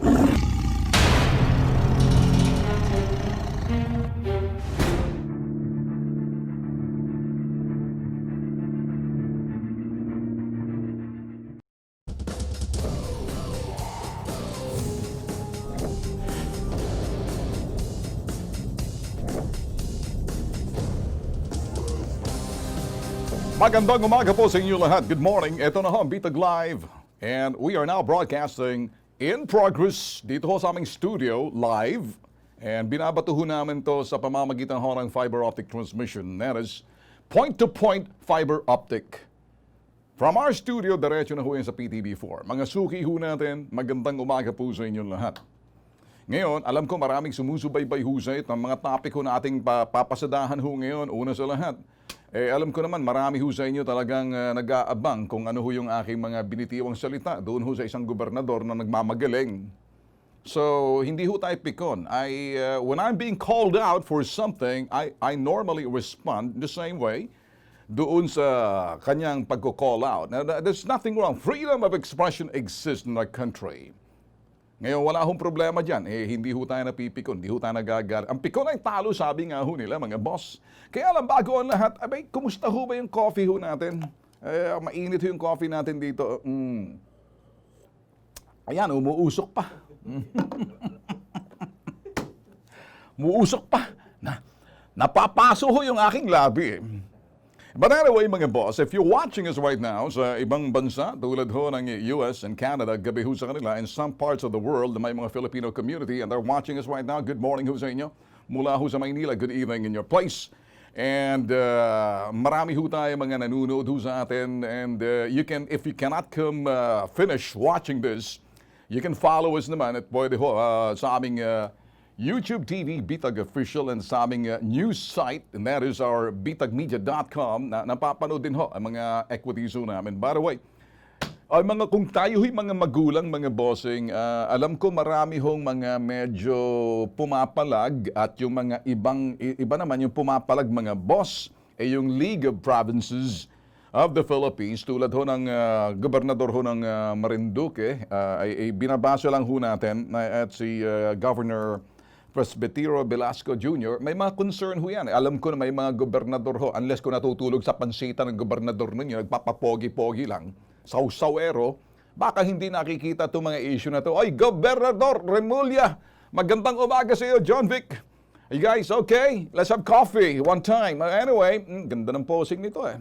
Magandang umaga po sa inyo lahat. Good morning. Ito na ho ang BITAG Live. And we are now broadcasting in progress dito ho sa aming studio live. And binabato ho namin to sa pamamagitan ho ng fiber optic transmission. That is point-to-point fiber optic. From our studio, diretso na ho yan sa PTV4. Mga suki ho natin, magandang umaga po sa inyo lahat. Ngayon, alam ko maraming sumusubaybay ho sa ito. Ang mga topic ho na ating papasadahan ho ngayon, una sa lahat. Alam ko naman, marami ho sa inyo talagang nag-aabang kung ano ho yung aking mga binitiwang salita doon ho sa isang gobernador na nagmamagaling. So, hindi ho tayo pikon. When I'm being called out for something, I normally respond the same way doon sa kanyang pagko-call out. Now, there's nothing wrong. Freedom of expression exists in our country. Ngayon, wala hong problema dyan. Hindi ho tayo napipikon, hindi ho tayo nagagal. Ang pikon ay talo, sabi nga ho nila, mga boss. Kaya alam, bago ang lahat, abay, kumusta ho ba yung coffee ho natin? Mainit ho yung coffee natin dito. Ayan, umuusok pa. Umuusok pa. Napapaso ho yung aking labi. But anyway, mga boss, if you're watching us right now sa ibang bansa, tulad ho ng US and Canada, gabi ho sa kanila, in some parts of the world, may mga Filipino community, and they're watching us right now, good morning ho sa inyo. Mula ho sa Maynila, good evening in your place. And marami ho tayo mga nanonood ho sa atin, and if you cannot come finish watching this, you can follow us naman at pwede ho sa aming YouTube TV, BITAG Official, and sa aming news site, and that is our bitagmedia.com, na napapanood din ho ang mga equities ho namin. By the way, kung tayo ho'y mga magulang, mga bossing, alam ko marami hong mga medyo pumapalag at yung mga iba naman yung pumapalag mga boss, yung League of Provinces of the Philippines, tulad ho ng gobernador ho ng Marinduque, ay binabasa lang ho natin at si Governor Presbytero Velasco Jr., may mga concern ho yan. Alam ko na may mga gobernador ho, unless kung natutulog sa pansita ng gobernador ninyo, nagpapapogi-pogi lang, saw-sawero, baka hindi nakikita itong mga issue na to. Ay, Gobernador Remulla, magandang umaga sa iyo, John Vic. Hey guys, okay, let's have coffee one time. Anyway, ganda ng posing nito eh.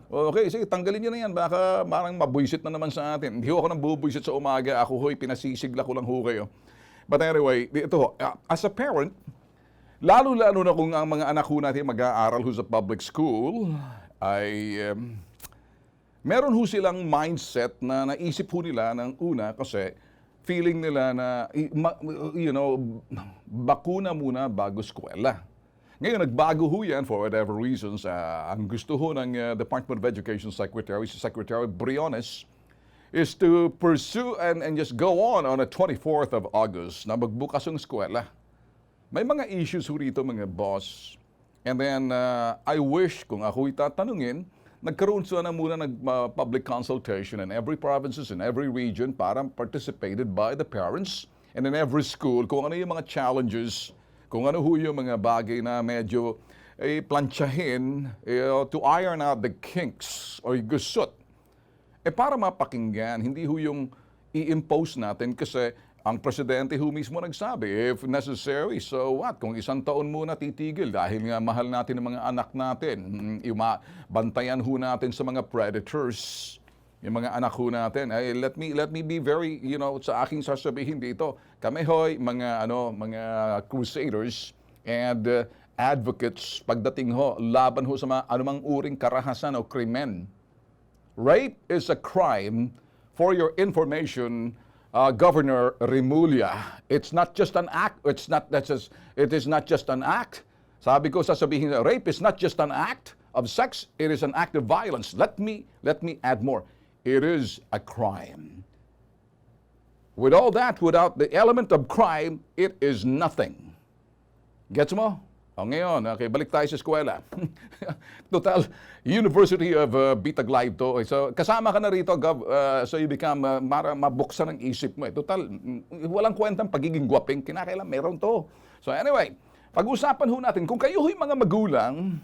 Okay, sige, tanggalin nyo na yan. Baka parang mabuisit na naman sa atin. Hindi ako nang bubuisit sa umaga. Ako ho'y pinasisigla ko lang ho kayo. But anyway, ito, as a parent, lalo-lalo na kung ang mga anak ho natin mag-aaral ho sa public school, ay meron ho silang mindset na naisip ho nila ng una kasi feeling nila na, bakuna muna bago eskwela. Ngayon, nagbago ho yan for whatever reasons. Ang gusto ho ng Department of Education Secretary, si Secretary Briones, is to pursue and just go on the 24th of August na magbukas ng eskwela. May mga issues ho rito, mga boss. And then, I wish, kung ako'y tatanungin, nagkaroon sana muna ng public consultation in every provinces, in every region, para participated by the parents, and in every school, kung ano yung mga challenges, kung ano ho yung mga bagay na medyo plantsahin to iron out the kinks or gusot. Para mapakinggan, hindi ho yung i-impose natin kasi ang presidente ho mismo nagsabi, if necessary, so what? Kung isang taon muna titigil dahil nga mahal natin ang mga anak natin, bantayan ho natin sa mga predators, yung mga anak ho natin. Let me be very, sa aking sasabihin dito, kami ho'y mga crusaders and advocates pagdating ho, laban ho sa mga anumang uring karahasan o krimen. Rape is a crime. For your information, Governor Remulla, it's not just an act. It is not just an act. Sabi ko, sasabihin, rape is not just an act of sex. It is an act of violence. Let me add more. It is a crime. With all that, without the element of crime, it is nothing. Gets mo? O ngayon, okay, balik tayo sa eskwela. Total, University of BITAG Live to. So, kasama ka na rito, Gov, so you become, mabuksan ang isip mo. Total, walang kwentang pagiging gwaping, kinakailan meron to. So anyway, pag-usapan ho natin, kung kayo ho'y mga magulang,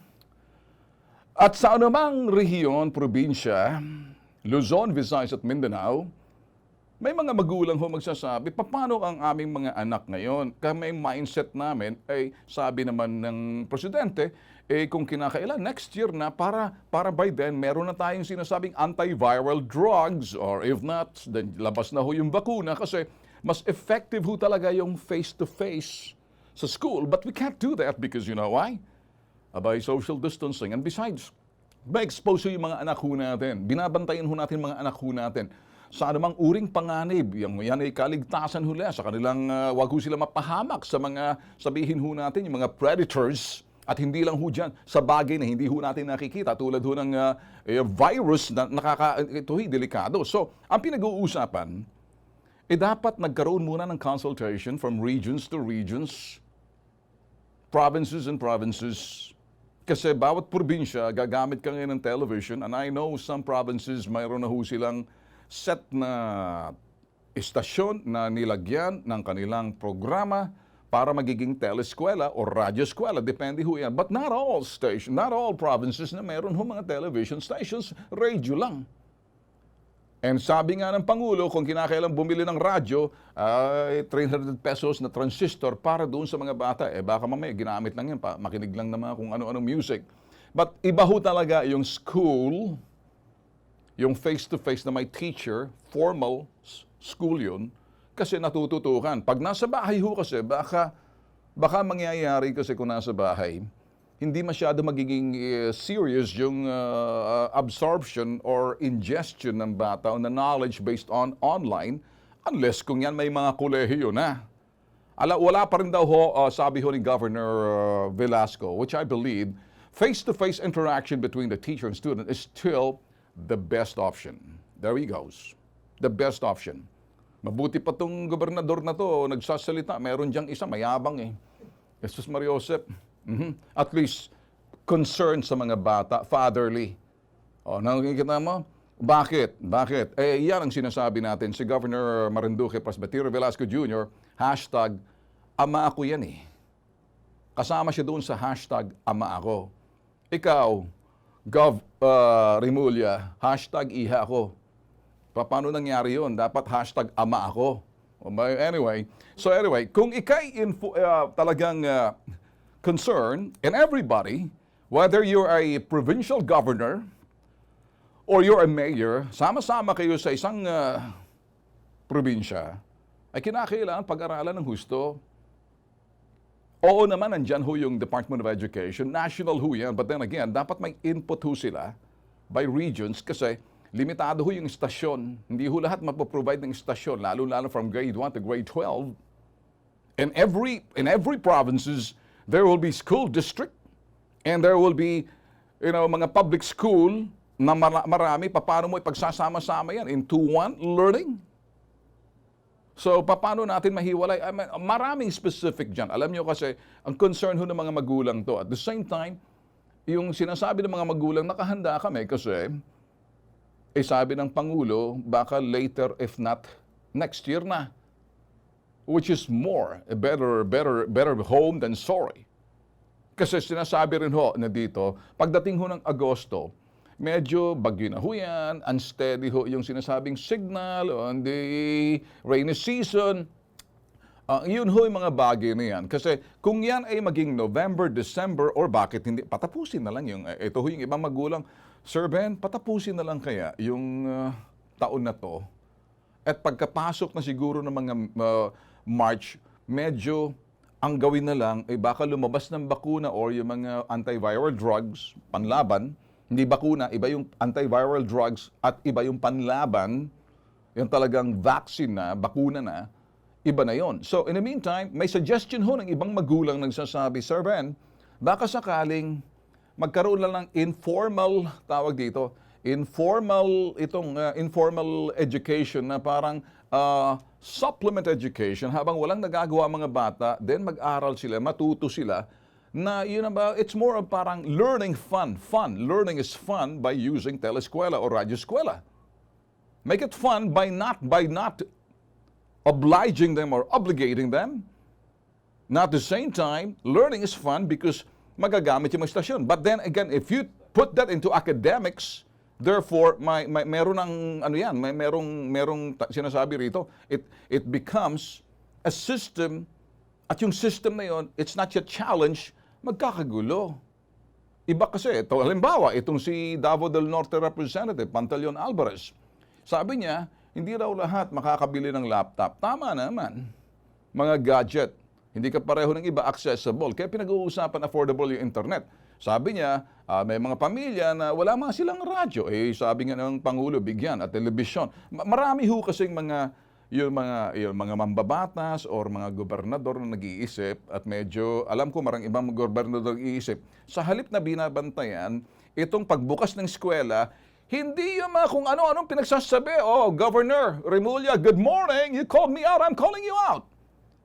at sa anumang rehiyon, probinsya, Luzon, Visayas at Mindanao, may mga magulang ho magsasabi, paano ang aming mga anak ngayon? Kami mindset namin ay sabi naman ng presidente, kung kinakailan, next year na para by then, meron na tayong sinasabing antiviral drugs or if not, then labas na ho yung bakuna kasi mas effective ho talaga yung face-to-face sa school. But we can't do that because you know why? By social distancing. And besides, ma-expose yung mga anak ho natin. Binabantayan ho natin mga anak ho natin sa anumang uring panganib. Yan ay kaligtasan huli sa kanilang wag ho sila mapahamak sa mga sabihin ho natin, yung mga predators at hindi lang ho dyan sa bagay na hindi ho natin nakikita tulad ho ng virus na ito hi delikado. So, ang pinag-uusapan dapat nagkaroon muna ng consultation from regions to regions, provinces and provinces. Kasi bawat probinsya gagamit ka ngayon ng television and I know some provinces mayroon na ho silang set na istasyon na nilagyan ng kanilang programa para magiging teleskwela o radyoeskwela. Depende ho yan. But not all provinces na meron ho mga television stations, radio lang. And sabi nga ng Pangulo, kung kinakailang bumili ng radyo, 300 pesos na transistor para doon sa mga bata. Baka mamaya ginamit lang yan, makinig lang naman kung ano-ano music. But iba ho talaga yung school, yung face-to-face na may teacher, formal school yun, kasi natututukan. Pag nasa bahay ho kasi, baka mangyayari kasi kung nasa bahay, hindi masyado magiging serious yung absorption or ingestion ng bata on the knowledge based on online, unless kung yan may mga kolehiyo na. Wala pa rin daw ho, sabi ho ni Governor Velasco, which I believe, face-to-face interaction between the teacher and student is still the best option. There he goes. The best option. Mabuti pa tong gobernador na to, nagsasalita, meron diyang isa, mayabang eh. Jesus Mariosep. At least, concern sa mga bata, fatherly. Nakikita mo? Bakit? Yan ang sinasabi natin. Si Governor Marinduque Presbyterio Velasco Jr., hashtag, ama ako yan eh. Kasama siya doon sa hashtag, ama ako. Ikaw, Gov Rimulya, hashtag iha ako. Paano nangyari yun? Dapat hashtag ama ako. Anyway, kung ikay talagang concern, and everybody, whether you're a provincial governor or you're a mayor, sama-sama kayo sa isang probinsya, ay kinakailangan pag-aralan ng husto. Oo naman, nandyan ho yung Department of Education, national ho yan, but then again, dapat may input ho sila by regions kasi limitado ho yung istasyon. Hindi ho lahat mapoprovide ng istasyon, lalo-lalo from grade 1 to grade 12. In every provinces, there will be school district and there will be, mga public school na marami. Paano mo ipagsasama-sama yan into one learning? So, paano natin mahiwalay? Maraming specific dyan. Alam nyo kasi, ang concern ho ng mga magulang to. At the same time, yung sinasabi ng mga magulang, nakahanda kami kasi, sabi ng Pangulo, baka later, if not, next year na. Which is more, a better home than sorry. Kasi sinasabi rin ho na dito, pagdating ho ng Agosto, medyo bagyo na ho yan, unsteady ho yung sinasabing signal on the rainy season. Yun ho yung mga bagay na yan. Kasi kung yan ay maging November, December, or bakit hindi, patapusin na lang yung, ito ho yung ibang magulang, Sir Ben, patapusin na lang kaya yung taon na to. At pagkapasok na siguro ng mga March, medyo ang gawin na lang ay baka lumabas ng bakuna or yung mga antiviral drugs, panlaban. Hindi bakuna, iba yung antiviral drugs at iba yung panlaban, yung talagang vaccine na, bakuna na, iba na yon. So in the meantime, may suggestion ho ng ibang magulang nagsasabi, Sir Ben, baka sakaling magkaroon lang ng informal, tawag dito, informal education na parang supplement education habang walang nagagawa mga bata, then mag-aral sila, matuto sila na yun ba, it's more of parang learning fun. Learning is fun by using teleskwela or radyoeskwela. Make it fun by not obliging them or obligating them. Not at the same time, learning is fun because magagamit yung mga stasyon. But then again, if you put that into academics, therefore, meron ng ano yan, merong sinasabi rito, it becomes a system, at yung system na yon, it's not yet challenge, magkakagulo. Iba kasi, ito, halimbawa, itong si Davao del Norte Representative, Pantaleon Alvarez, sabi niya, hindi raw lahat makakabili ng laptop. Tama naman. Mga gadget, hindi ka pareho ng iba accessible. Kaya pinag-uusapan affordable yung internet. Sabi niya, may mga pamilya na wala mga silang radyo. Sabi nga ng Pangulo, bigyan at telebisyon. Marami ho kasing yung mga mambabatas or mga gobernador na nag-iisip at medyo, alam ko marang ibang gobernador nag-iisip, sa halip na binabantayan, itong pagbukas ng eskwela, hindi yung mga kung ano-anong pinagsasabi. Oh, Governor Remulla, good morning. You called me out, I'm calling you out.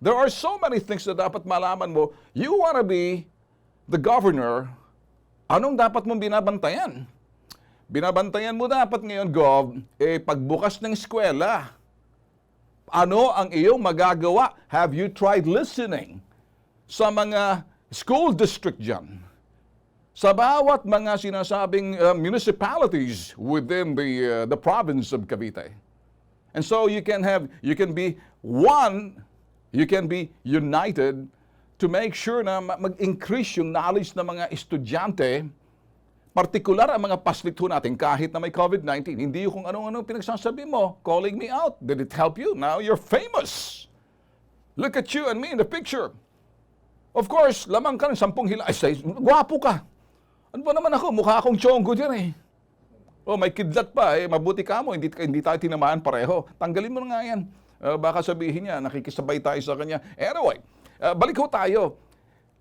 There are so many things na dapat malaman mo. You wanna be the governor, anong dapat mong binabantayan? Binabantayan mo dapat ngayon, Gov, pagbukas ng eskwela. Ano ang iyong magagawa? Have you tried listening sa mga school district dyan? Sa bawat mga sinasabing municipalities within the province of Cavite. And so you can be united to make sure na mag-increase yung knowledge ng mga estudyante, partikular ang mga paslit ho natin kahit na may COVID-19. Hindi yung kung ano-ano pinagsasabi mo, calling me out. Did it help you? Now you're famous. Look at you and me in the picture. Of course, lamang ka ng 10 hila. Ay, gwapo ka. Ano ba naman ako? Mukha akong chonggo dyan eh. Oh, may kidlat pa eh. Mabuti ka mo, hindi tayo tinamaan pareho. Tanggalin mo na nga yan. Baka sabihin niya, nakikisabay tayo sa kanya. Anyway, balik ho tayo.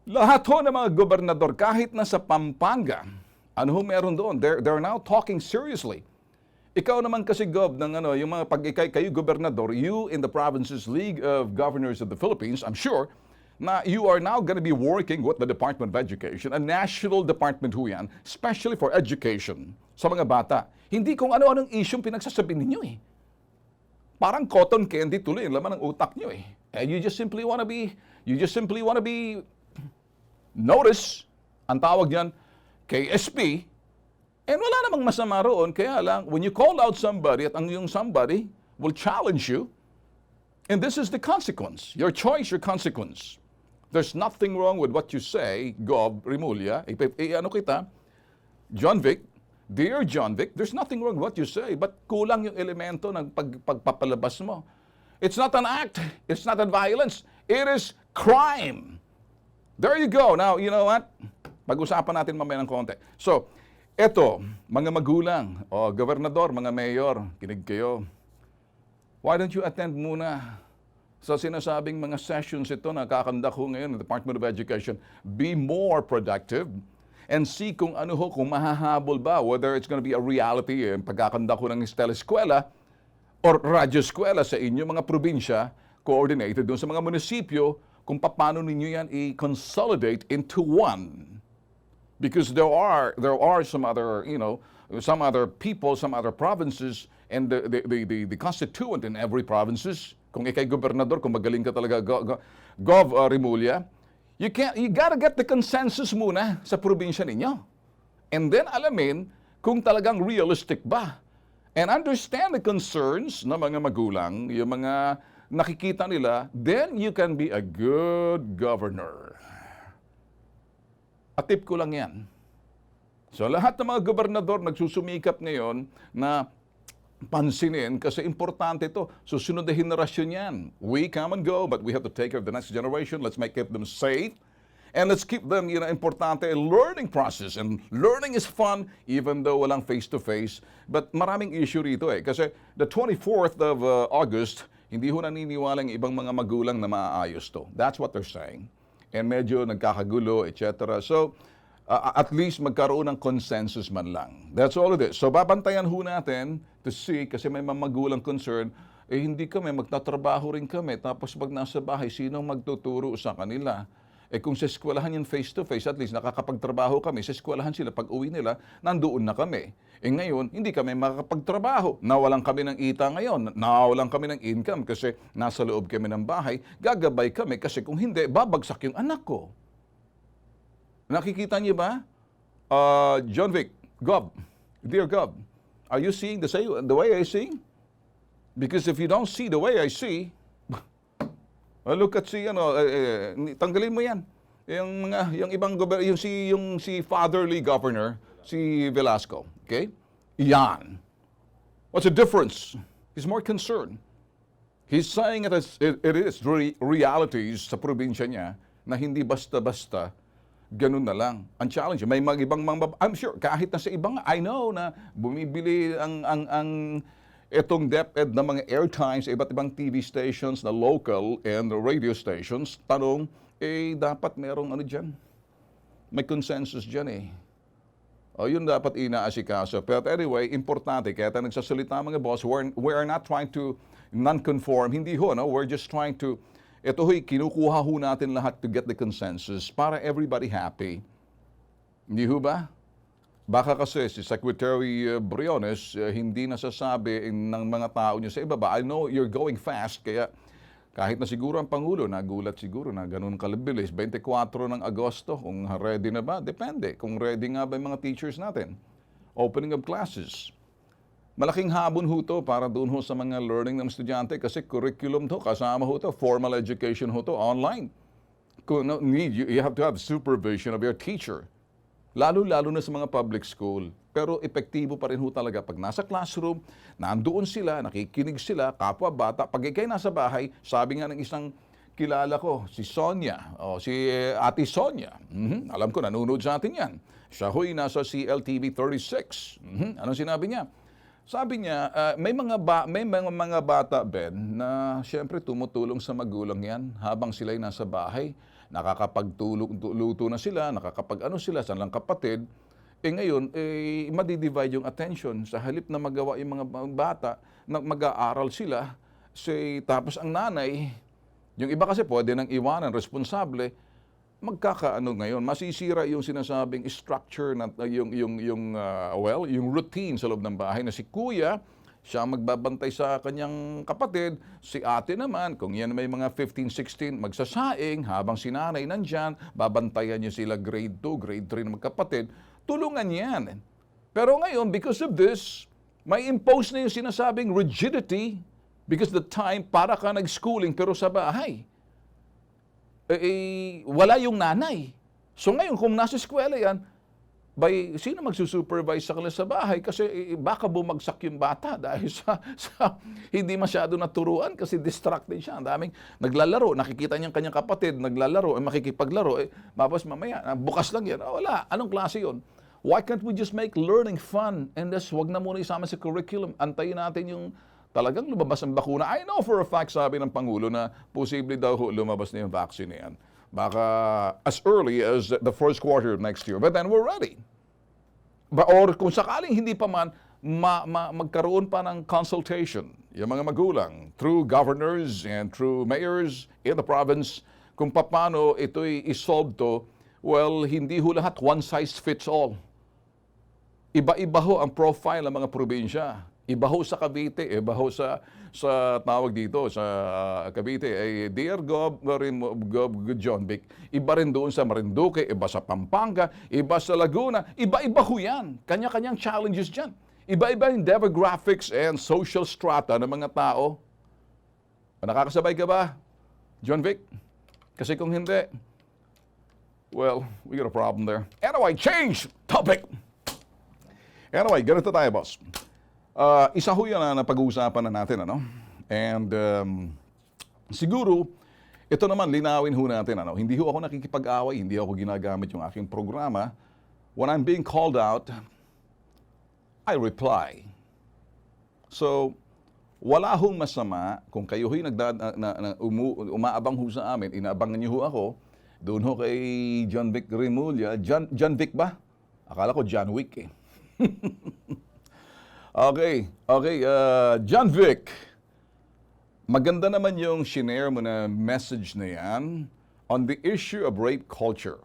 Lahat ho ng mga gobernador, kahit na sa Pampanga, ano ho meron doon? They're now talking seriously. Ikaw naman kasi, Gov, ng yung mga kayo gobernador, you in the Provinces League of Governors of the Philippines, I'm sure, na you are now going to be working with the Department of Education, a national department ho yan, especially for education sa mga bata. Hindi kung ano-anong issue pinagsasabi ninyo eh. Parang cotton candy tuloy ang laman ng utak nyo eh. You just simply want to be notice, ang tawag niyan, KSP, and wala namang masama roon, kaya lang, when you call out somebody at ang yung somebody will challenge you, and this is the consequence. Your choice, your consequence. There's nothing wrong with what you say, Gov. Remulla, ano kita, John Vic, dear John Vic, there's nothing wrong with what you say, but kulang yung elemento ng pagpapalabas mo. It's not an act, it's not a violence, it is crime. There you go. Now, you know what? Pag-usapan natin mamaya ng konti. So, eto, mga magulang, o gobernador, mga mayor, kinig kayo. Why don't you attend muna sa sinasabing mga sessions ito na kakandak ho ngayon ng Department of Education? Be more productive and see kung ano ho, kung mahahabol ba, whether it's going to be a reality, pagkakandak ho ng teleskwela or radyoeskwela sa inyo mga probinsya, coordinated doon sa mga munisipyo, kung paano ninyo yan i-consolidate into one. Because there are some other, some other people, some other provinces, and the constituent in every provinces, kung ikay gobernador, kung magaling ka talaga, Gov. Remulla, you gotta get the consensus muna sa probinsya ninyo. And then alamin kung talagang realistic ba. And understand the concerns ng mga magulang, yung mga nakikita nila, then you can be a good governor. At tip ko lang yan. So lahat ng mga gobernador nagsusumikap ngayon na pansinin kasi importante ito. Susunod na henerasyon yan. We come and go, but we have to take care of the next generation. Let's keep them safe. And let's keep them, importante, a learning process. And learning is fun, even though walang face-to-face. But maraming issue rito eh. Kasi the 24th of August, hindi ho naniniwalang ibang mga magulang na maaayos to. That's what they're saying. And medyo nagkakagulo, etc. So, at least magkaroon ng consensus man lang. That's all it is. So, babantayan ho natin to see, kasi may mamagulang concern, hindi kami, magtatrabaho rin kami. Tapos pag nasa bahay, sinong magtuturo sa kanila? Eh kung sa eskwelahan yan face-to-face, at least nakakapagtrabaho kami. Sa eskwelahan sila, pag uwi nila, nandoon na kami. Eh ngayon, hindi kami makakapagtrabaho. Nawalan kami ng ita ngayon. Nawalan kami ng income kasi nasa loob kami ng bahay. Gagabay kami kasi kung hindi, babagsak yung anak ko. Nakikita niyo ba? John Vic, Gob, dear Gob, are you seeing the way I see? Because if you don't see the way I see, look at tanggalin mo yan. Yung ibang yung si fatherly governor, si Velasco, okay? Yan. What's the difference? He's more concerned. He's saying it is realities sa probinsya niya na hindi basta-basta ganun na lang. Ang challenge, may mga ibang I'm sure kahit na sa ibang, I know na bumibili ang itong DepEd na mga airtime sa iba't ibang TV stations na local and radio stations, tanong, dapat merong dyan. May consensus dyan O yun dapat inaasikaso. But anyway, importante, kaya tayo nagsasalita mga boss, we are not trying to non-conform. Hindi no? We're just trying to, kinukuha natin lahat to get the consensus para everybody happy. Hindi ba? Baka kasi si Secretary Briones hindi nasasabi ng mga tao niyo sa ibaba. I know you're going fast, kaya kahit na siguro ang Pangulo, nagulat siguro na ganun kalabilis. 24 ng Agosto, kung ready na ba? Depende. Kung ready nga ba yung mga teachers natin. Opening of classes. Malaking habon ho to para doon ho sa mga learning ng estudyante kasi curriculum to, kasama ho to, formal education ho to, online. You have to have supervision of your teacher. Lalo-lalo na sa mga public school. Pero epektibo pa rin ho talaga pag nasa classroom, nandoon sila, nakikinig sila, kapwa bata. Pag ikay nasa bahay, sabi nga ng isang kilala ko, si Sonia, si Ate Sonia. Alam ko, nanonood sa atin yan. Siya ho'y nasa CLTV 36. Anong sinabi niya? Sabi niya, may mga bata, Ben, na siyempre tumutulong sa magulang yan habang sila'y nasa bahay. Nakakapagluto na sila, sila sa lang kapatid. Ngayon, madidivide yung attention. Sa halip na magawa yung mga bata, na mag-aaral sila, tapos ang nanay, yung iba kasi pwede nang iwanan, responsable, ngayon, masisira yung sinasabing structure, yung routine sa loob ng bahay na si kuya, siya magbabantay sa kanyang kapatid. Si ate naman, kung yan may mga 15, 16, magsasaing habang si nanay nandyan, babantayan niyo sila grade 2, grade 3 na magkapatid. Tulungan yan. Pero ngayon, because of this, may impose na yung sinasabing rigidity because the time para ka nag-schooling pero sa bahay. Wala yung nanay. So ngayon, kung nasa eskwela yan, sino magsusupervise sa kanila sa bahay? Kasi baka bumagsak yung bata dahil sa hindi masyado naturuan kasi distracted siya. Ang daming naglalaro, nakikita niya kanyang kapatid, naglalaro, makikipaglaro. Tapos mamaya, bukas lang yan. Wala, anong klase yun? Why can't we just make learning fun? And wag na muna isama sa curriculum. Antayin natin yung talagang lumabas ang bakuna. I know for a fact, sabi ng Pangulo, na posible daw lumabas na yung vaccine na yan. Baka as early as the first quarter of next year. But then we're ready. Or kung sakaling hindi pa man, magkaroon pa ng consultation, yung mga magulang, through governors and through mayors in the province, kung paano ito'y isolve to, well, hindi ho lahat one size fits all. Iba-iba ho ang profile ng mga probinsya. Iba ho sa Cavite, iba ho sa tawag dito, sa Cavite, Dear Gob John Vic, iba rin doon sa Marinduque, iba sa Pampanga, iba sa Laguna, iba-iba ho yan. Kanya-kanyang challenges dyan. Iba-iba yung demographics and social strata ng mga tao. Nakakasabay ka ba, John Vic? Kasi kung hindi, well, we got a problem there. Anyway, change topic! Anyway, ganito tayo, boss. Isa ho yan na pag-uusapan na natin, And siguro, ito naman, linawin ho natin, Hindi ho ako nakikipag-away, hindi ako ginagamit yung aking programa. When I'm being called out, I reply. So, wala hong masama kung kayo ho'y umaabang ho sa amin, inaabangan niyo ho ako, doon ho kay John Vic Remulla. John Vic ba? Akala ko John Wick eh. Okay, John Vic, maganda naman yung shinare mo na message na yan. on the issue of rape culture,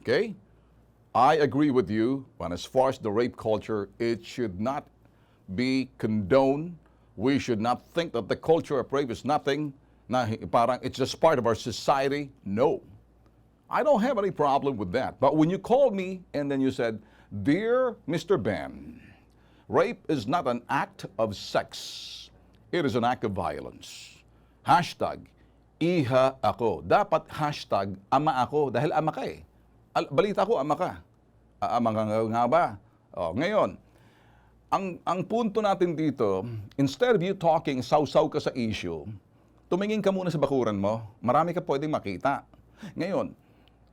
okay? I agree with you when as far as the rape culture, it should not be condoned. We should not think that the culture of rape is nothing, na parang it's just part of our society. No. I don't have any problem with that. But when you called me and then you said, "Dear Mr. Ben, rape is not an act of sex. It is an act of violence." Hashtag, iha ako. Dapat hashtag, ama ako. Dahil ama ka eh. Balita ko, ama ka. Ama nga ba? Oh, ngayon, ang punto natin dito, instead of you talking, sausaw ka sa issue, tumingin ka muna sa bakuran mo. Marami ka pwedeng makita. Ngayon,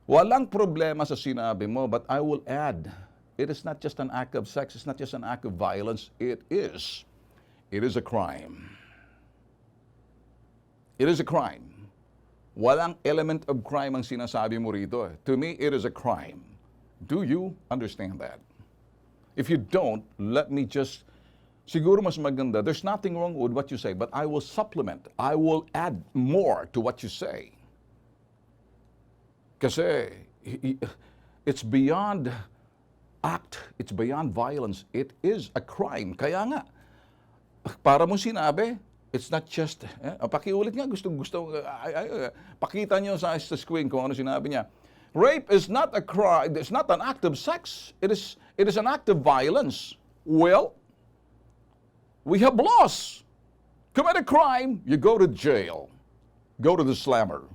walang problema sa sinabi mo, but I will add, it is not just an act of sex, it's not just an act of violence, it is a crime. It is a crime. Walang element of crime ang sinasabi mo rito. To me, it is a crime. Do you understand that? If you don't, let me just, siguro mas maganda, there's nothing wrong with what you say, but I will supplement, I will add more to what you say. Kasi, it's beyond act, it's beyond violence, it is a crime. Kaya nga, para mo sinabi, it's not just, pakiulit nga, pakita nyo sa screen kung ano sinabi niya. Rape is not a crime, it's not an act of sex, it is an act of violence. Well, we have laws. Commit a crime, you go to jail. Go to the slammer.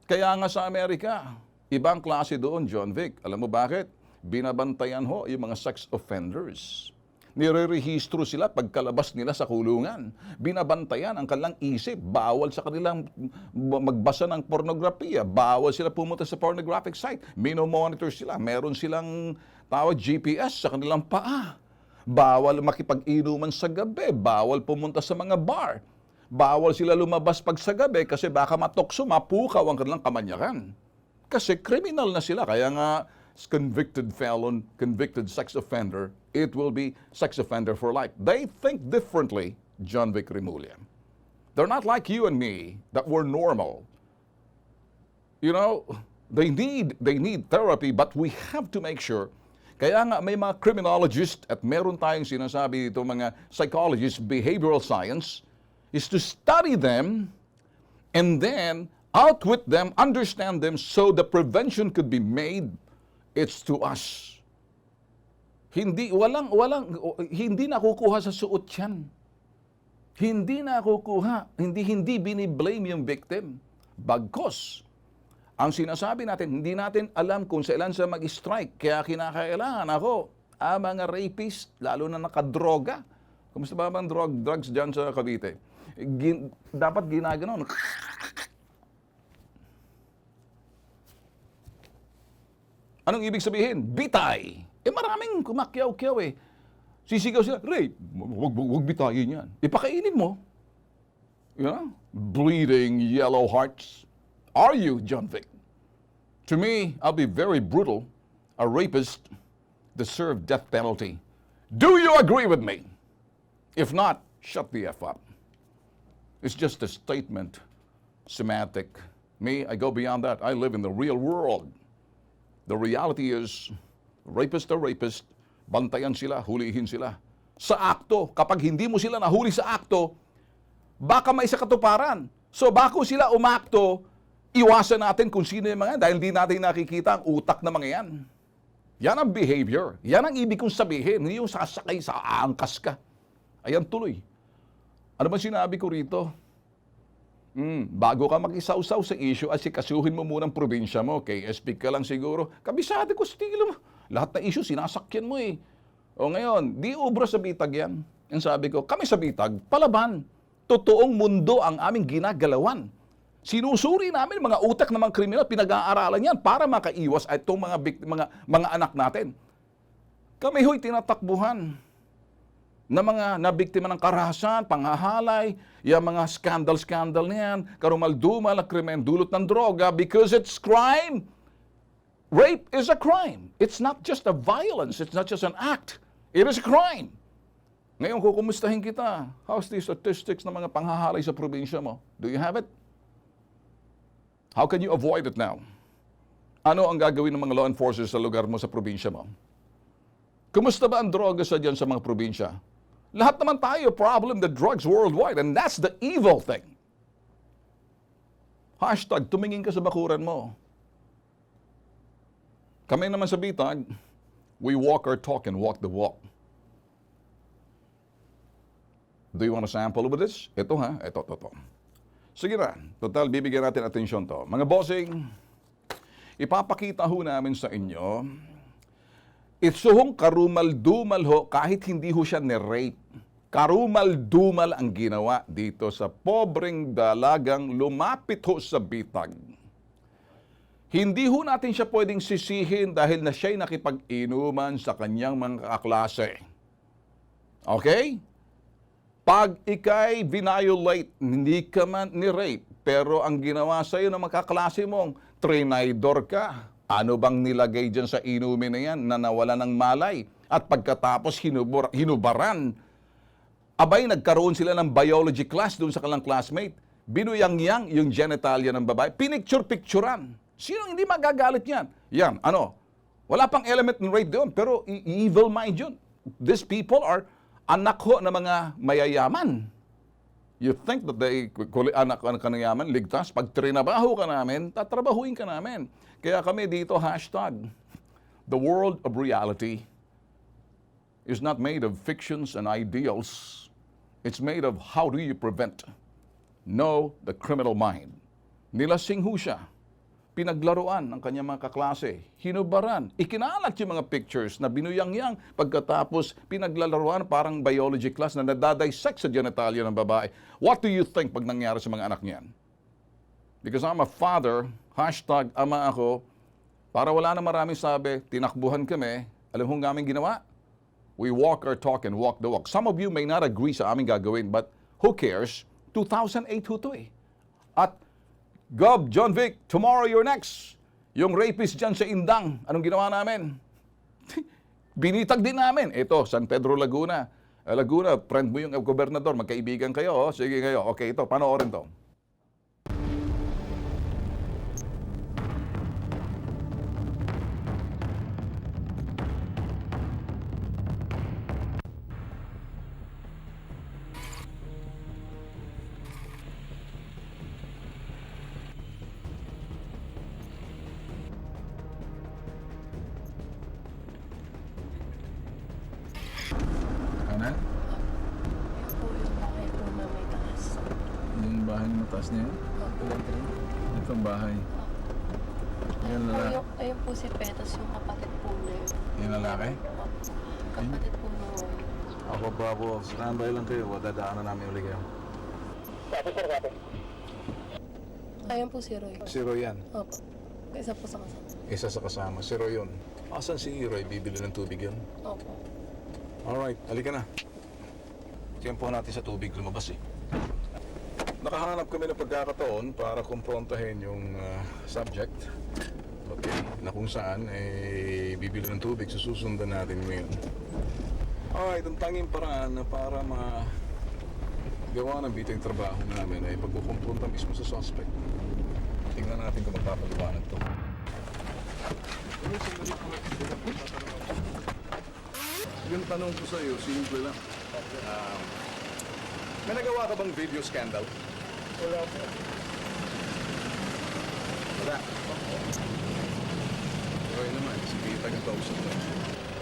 Kaya nga sa Amerika, ibang klase doon, John Vic. Alam mo bakit? Binabantayan ho yung mga sex offenders. Nirerehistro sila pagkalabas nila sa kulungan. Binabantayan ang kanilang isip. Bawal sa kanilang magbasa ng pornografiya. Bawal sila pumunta sa pornographic site. Minomonitor sila. Meron silang tawag GPS sa kanilang paa. Bawal makipag-inuman sa gabi. Bawal pumunta sa mga bar. Bawal sila lumabas pag sa gabi kasi baka matokso, mapukaw ang kanilang kamanyakan. Kasi criminal na sila. Kaya nga, convicted felon, convicted sex offender, it will be sex offender for life. They think differently, John Vic Remulla. They're not like you and me, that we're normal. You know, they need therapy, but we have to make sure. Kaya nga may mga criminologist at meron tayong sinasabi dito mga psychologists, behavioral science, is to study them and then outwit them, understand them so the prevention could be made. It's to us. Hindi nakukuha sa suot yan. Hindi nakukuha, hindi biniblame yung victim. Bagkos, ang sinasabi natin, hindi natin alam kung sailan siya mag-strike. Kaya kinakailangan ako, mga rapist, lalo na nakadroga. Kumusta ba bang drugs dyan sa Cavite? Dapat ginaganon. Anong ibig sabihin? Bitay. Maraming kumakyaw-kyaw eh. Sisigaw sila, rape. Huwag bitayin yan. Ipakainin mo. You know? Bleeding yellow hearts. Are you, John Vic? To me, I'll be very brutal. A rapist deserves death penalty. Do you agree with me? If not, shut the F up. It's just a statement, semantic. Me, I go beyond that. I live in the real world. The reality is, rapist to rapist, bantayan sila, hulihin sila. Sa akto, kapag hindi mo sila nahuli sa akto, baka may sa katuparan. So bako sila umakto, iwasan natin kung sino yung mga yan, dahil di natin nakikita ang utak ng mga yan. Yan ang behavior. Yan ang ibig kong sabihin. Hindi yung sasakay sa aangkas ka. Ayan tuloy. Ano ba sinabi ko rito? Bago ka makisawsaw sa issue, asikasuhin mo munang probinsya mo. KSP ka lang siguro. Kabisado ko, estilo mo. Lahat na issue, sinasakyan mo eh. O ngayon, di ubra sa BITAG yan. Yung sabi ko, kami sa BITAG, palaban. Totoong mundo ang aming ginagalawan. Sinusuri namin mga utak ng mga kriminal, pinag-aaralan yan para makaiwas at itong mga anak natin. Kami ho'y tinatakbuhan na mga nabiktima ng karahasan, panghahalay, yung mga scandal na yan, karumaldumal na krimen, dulot ng droga, because it's crime. Rape is a crime. It's not just a violence. It's not just an act. It is a crime. Ngayon, kukumustahin kita. How's the statistics ng mga panghahalay sa probinsya mo? Do you have it? How can you avoid it now? Ano ang gagawin ng mga law enforcers sa lugar mo, sa probinsya mo? Kumusta ba ang droga sa dyan sa mga probinsya? Lahat naman tayo problem the drugs worldwide, and that's the evil thing. Hashtag, tumingin ka sa bakuran mo. Kami naman sa BITAG, we walk our talk and walk the walk. Do you want to sample with this? Ito ha, ito. Sige na, total bibigyan natin atensyon to. Mga bossing, ipapakita ho namin sa inyo, itsuhong karumal-dumal ho, kahit hindi ho siya ni-rape. Karumal-dumal ang ginawa dito sa pobreng dalagang lumapit ho sa BITAG. Hindi ho natin siya pwedeng sisihin dahil na siya'y nakipag-inuman sa kanyang mga kaklase. Okay? Pag ikay violate, hindi ka man ni-rape, pero ang ginawa sa'yo ng mga kaklase mong, trinidor ka. Ano bang nilagay dyan sa inumin na yan na nawala ng malay? At pagkatapos hinubaran, abay nagkaroon sila ng biology class doon sa kanilang classmate. Binuyang-yang yung genitalia ng babae. Pinicture-picturean. Sino hindi magagalit yan? Yan, ano? Wala pang element ng rape doon, pero evil mind yun. These people are anak ho na mga mayayaman. You think that anak ka ng yaman, ligtas? Pag trinabaho ka namin, tatrabahuin ka namin. Kaya kami dito, hashtag, the world of reality is not made of fictions and ideals. It's made of how do you prevent. Know the criminal mind. Nilasing ho siya. Pinaglaruan ng kanyang mga kaklase, hinubaran, ikinalat yung mga pictures na binuyang-yang pagkatapos pinaglalaruan parang biology class na nadadissect sa genitalia ng babae. What do you think pag nangyari sa mga anak niyan? Because I'm a father, hashtag ama ako, para wala na maraming sabi, tinakbuhan kami, alam mo ang aming ginawa? We walk our talk and walk the walk. Some of you may not agree sa aming gagawin, but who cares? 2008 ho to eh. At Gob, John Vic, tomorrow you're next. Yung rapist dyan sa Indang, anong ginawa namin? Binitag din namin. Ito, San Pedro, Laguna. Laguna, friend mo yung gobernador, magkaibigan kayo. Oh. Sige kayo. Okay, ito, panoorin to. Ano? Po yung bahay po na may taas. Yung bahay na mataas niya? Itong bahay. Yan lalaki. Ayun po si Petas, yung kapatid po na yun. Yung lalaki? Kapatid po na yun. Ako, Bravo. Standby lang kayo. Dadaanan namin uli kayo. Ayun po si Roy. Si Roy yan. Opo. Isa po sa kasama. Isa sa kasama. Si Roy yun. Asan si Roy? Bibili ng tubig yun? Opo. Alright, halika na. Tiyempo natin sa tubig lumabas eh. Nakahanap kami ng pagkakataon para kumprontahin yung subject. Okay, na kung saan bibili ng tubig, susundan natin ngayon. Alright, ang tanging paraan na para gawa ng bitang trabaho namin ay pagkukumpronta mismo sa suspect. Tingnan natin kung magpapaliwanag to. Yung tanong ko sa'yo, simple lang. May nagawa ka bang video scandal? Wala po. Wala. Okay naman, sige, taga-kausap mo.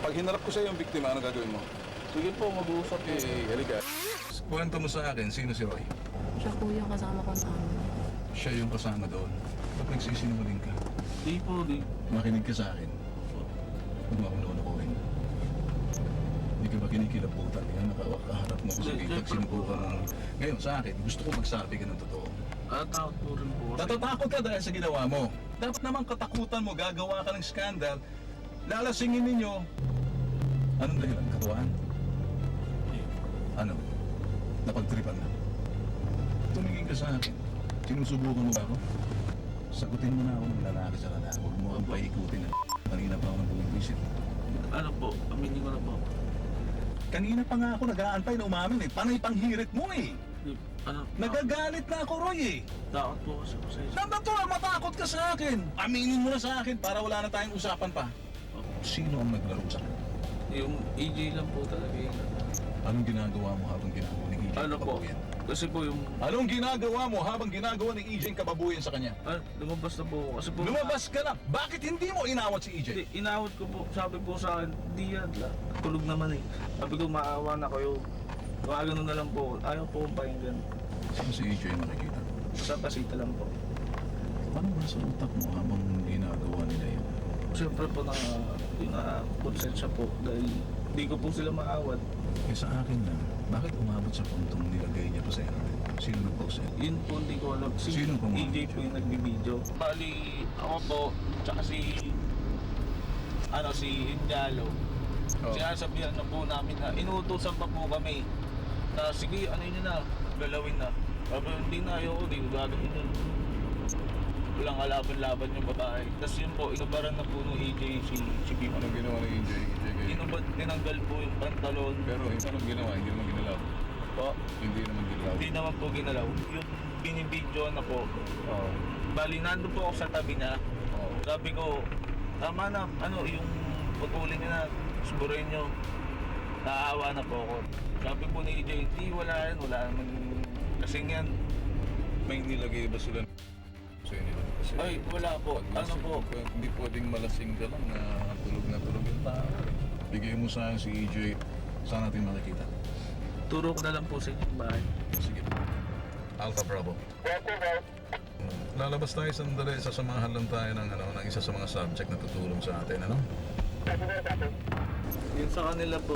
Pag hinarap ko sa'yo yung biktima, ano gagawin mo? Sige po, mag-uusap po. Halika. Kwento mo sa akin, sino si Roy? Siya po yung kasama ko sa amin. Siya yung kasama doon. Ba't nagsisinungaling ka? Di po, di. Makinig ka sa akin. Huwag mo akong nunukuhin. Hindi ka ba kinikilabutan? Yan, nakaharap mo sa bitag, sinubukan mo. Ngayon, sa akin, gusto ko magsabi ka ng totoo. Takot po rin po. Natatakot ka dahil sa ginawa mo. Dapat naman katakutan mo, gagawa ka ng skandal. Lalasingin ninyo. Anong dahilan? Katuwaan? Ano? Napagtripan na. Tumingin ka sa akin. Sinusubukan mo ba ako? Sagutin mo na ako ng lalaki sa lalaki. Huwag mo kang paikutin na kanina pa ako nang bumibisit. Ano po, aminin ko na po. Kanina pa nga ako nag-aantay na umamin eh. Panay panghirit mo eh. Ano? Nagagalit na ako, Roy eh. Takot po kasi ako sa isa. Natural, matakot ka sa akin. Aminin mo na sa akin para wala na tayong usapan pa. Sino ang naglaro sa akin? Yung EJ lang po talaga yun. Anong ginagawa mo habang ginagawa ni EJ Ano po? kababuyan? Kasi po yung... Anong ginagawa mo habang ginagawa ni EJ ang kababuyan sa kanya? lumabas na po ako. Kasi po... Lumabas ka na. Bakit hindi mo inawat si EJ? Hindi, inawat ko po. Sabi po sa akin, di yan lang. Tulog naman eh. Sabi ko, maawa na kayo. Kaya ganun na lang po. Ayaw po kong pakinggan. Sino si EJ ang nakikita? Sa pasita lang po. Paano ba sa utak mo habang ginagawa nila yun? Siyempre po konsensya po dahil hindi ko po sila maawat. Eh sa akin lang, bakit umabot sa puntong nilagay niya pa sa akin? Sino nag-post yan? Yun po hindi ko alam. Sino po mga- EJ po yung nagbibideo. Bali, ako po, tsaka si Indialo. Oh. Sinasabihan na po namin na inuutosan pa po kami na sige, ano yun na, galawin na. Sabi, hindi na, ayoko, hindi ko gagawin yun. Walang kalaban-laban yung babae. Tapos yun po, inubaran na po ng EJ si Bimo. Anong ginawa ni EJ? Tinanggal po yung pantalon. Pero anong ginawa? Hindi naman ginalaw. Po, Hindi naman ginalaw. hindi naman po ginalaw. Yung binibidyo na po. Oo. Bali, nandun po ako sa tabi niya. Oo. Sabi ko, tama na, yung putulin niya na, suburin niyo. Naawa na po ako. Sabi po ni EJ, hindi, wala naman. Kasing yan. May nilagay ba sila sa inyo? Kasi Ay, wala po. pag Ano po? Hindi pwedeng malasing ka lang na tulog yung tao. Bigay mo sa akin si EJ. Saan natin makikita? Turo ko na lang po sa inyong bahay. Sige. Alpha Bravo. Lalabas tayo sandali. Sasamahan lang tayo ng isa sa mga subject na tutulong sa atin. Ano? Yun sa kanila po,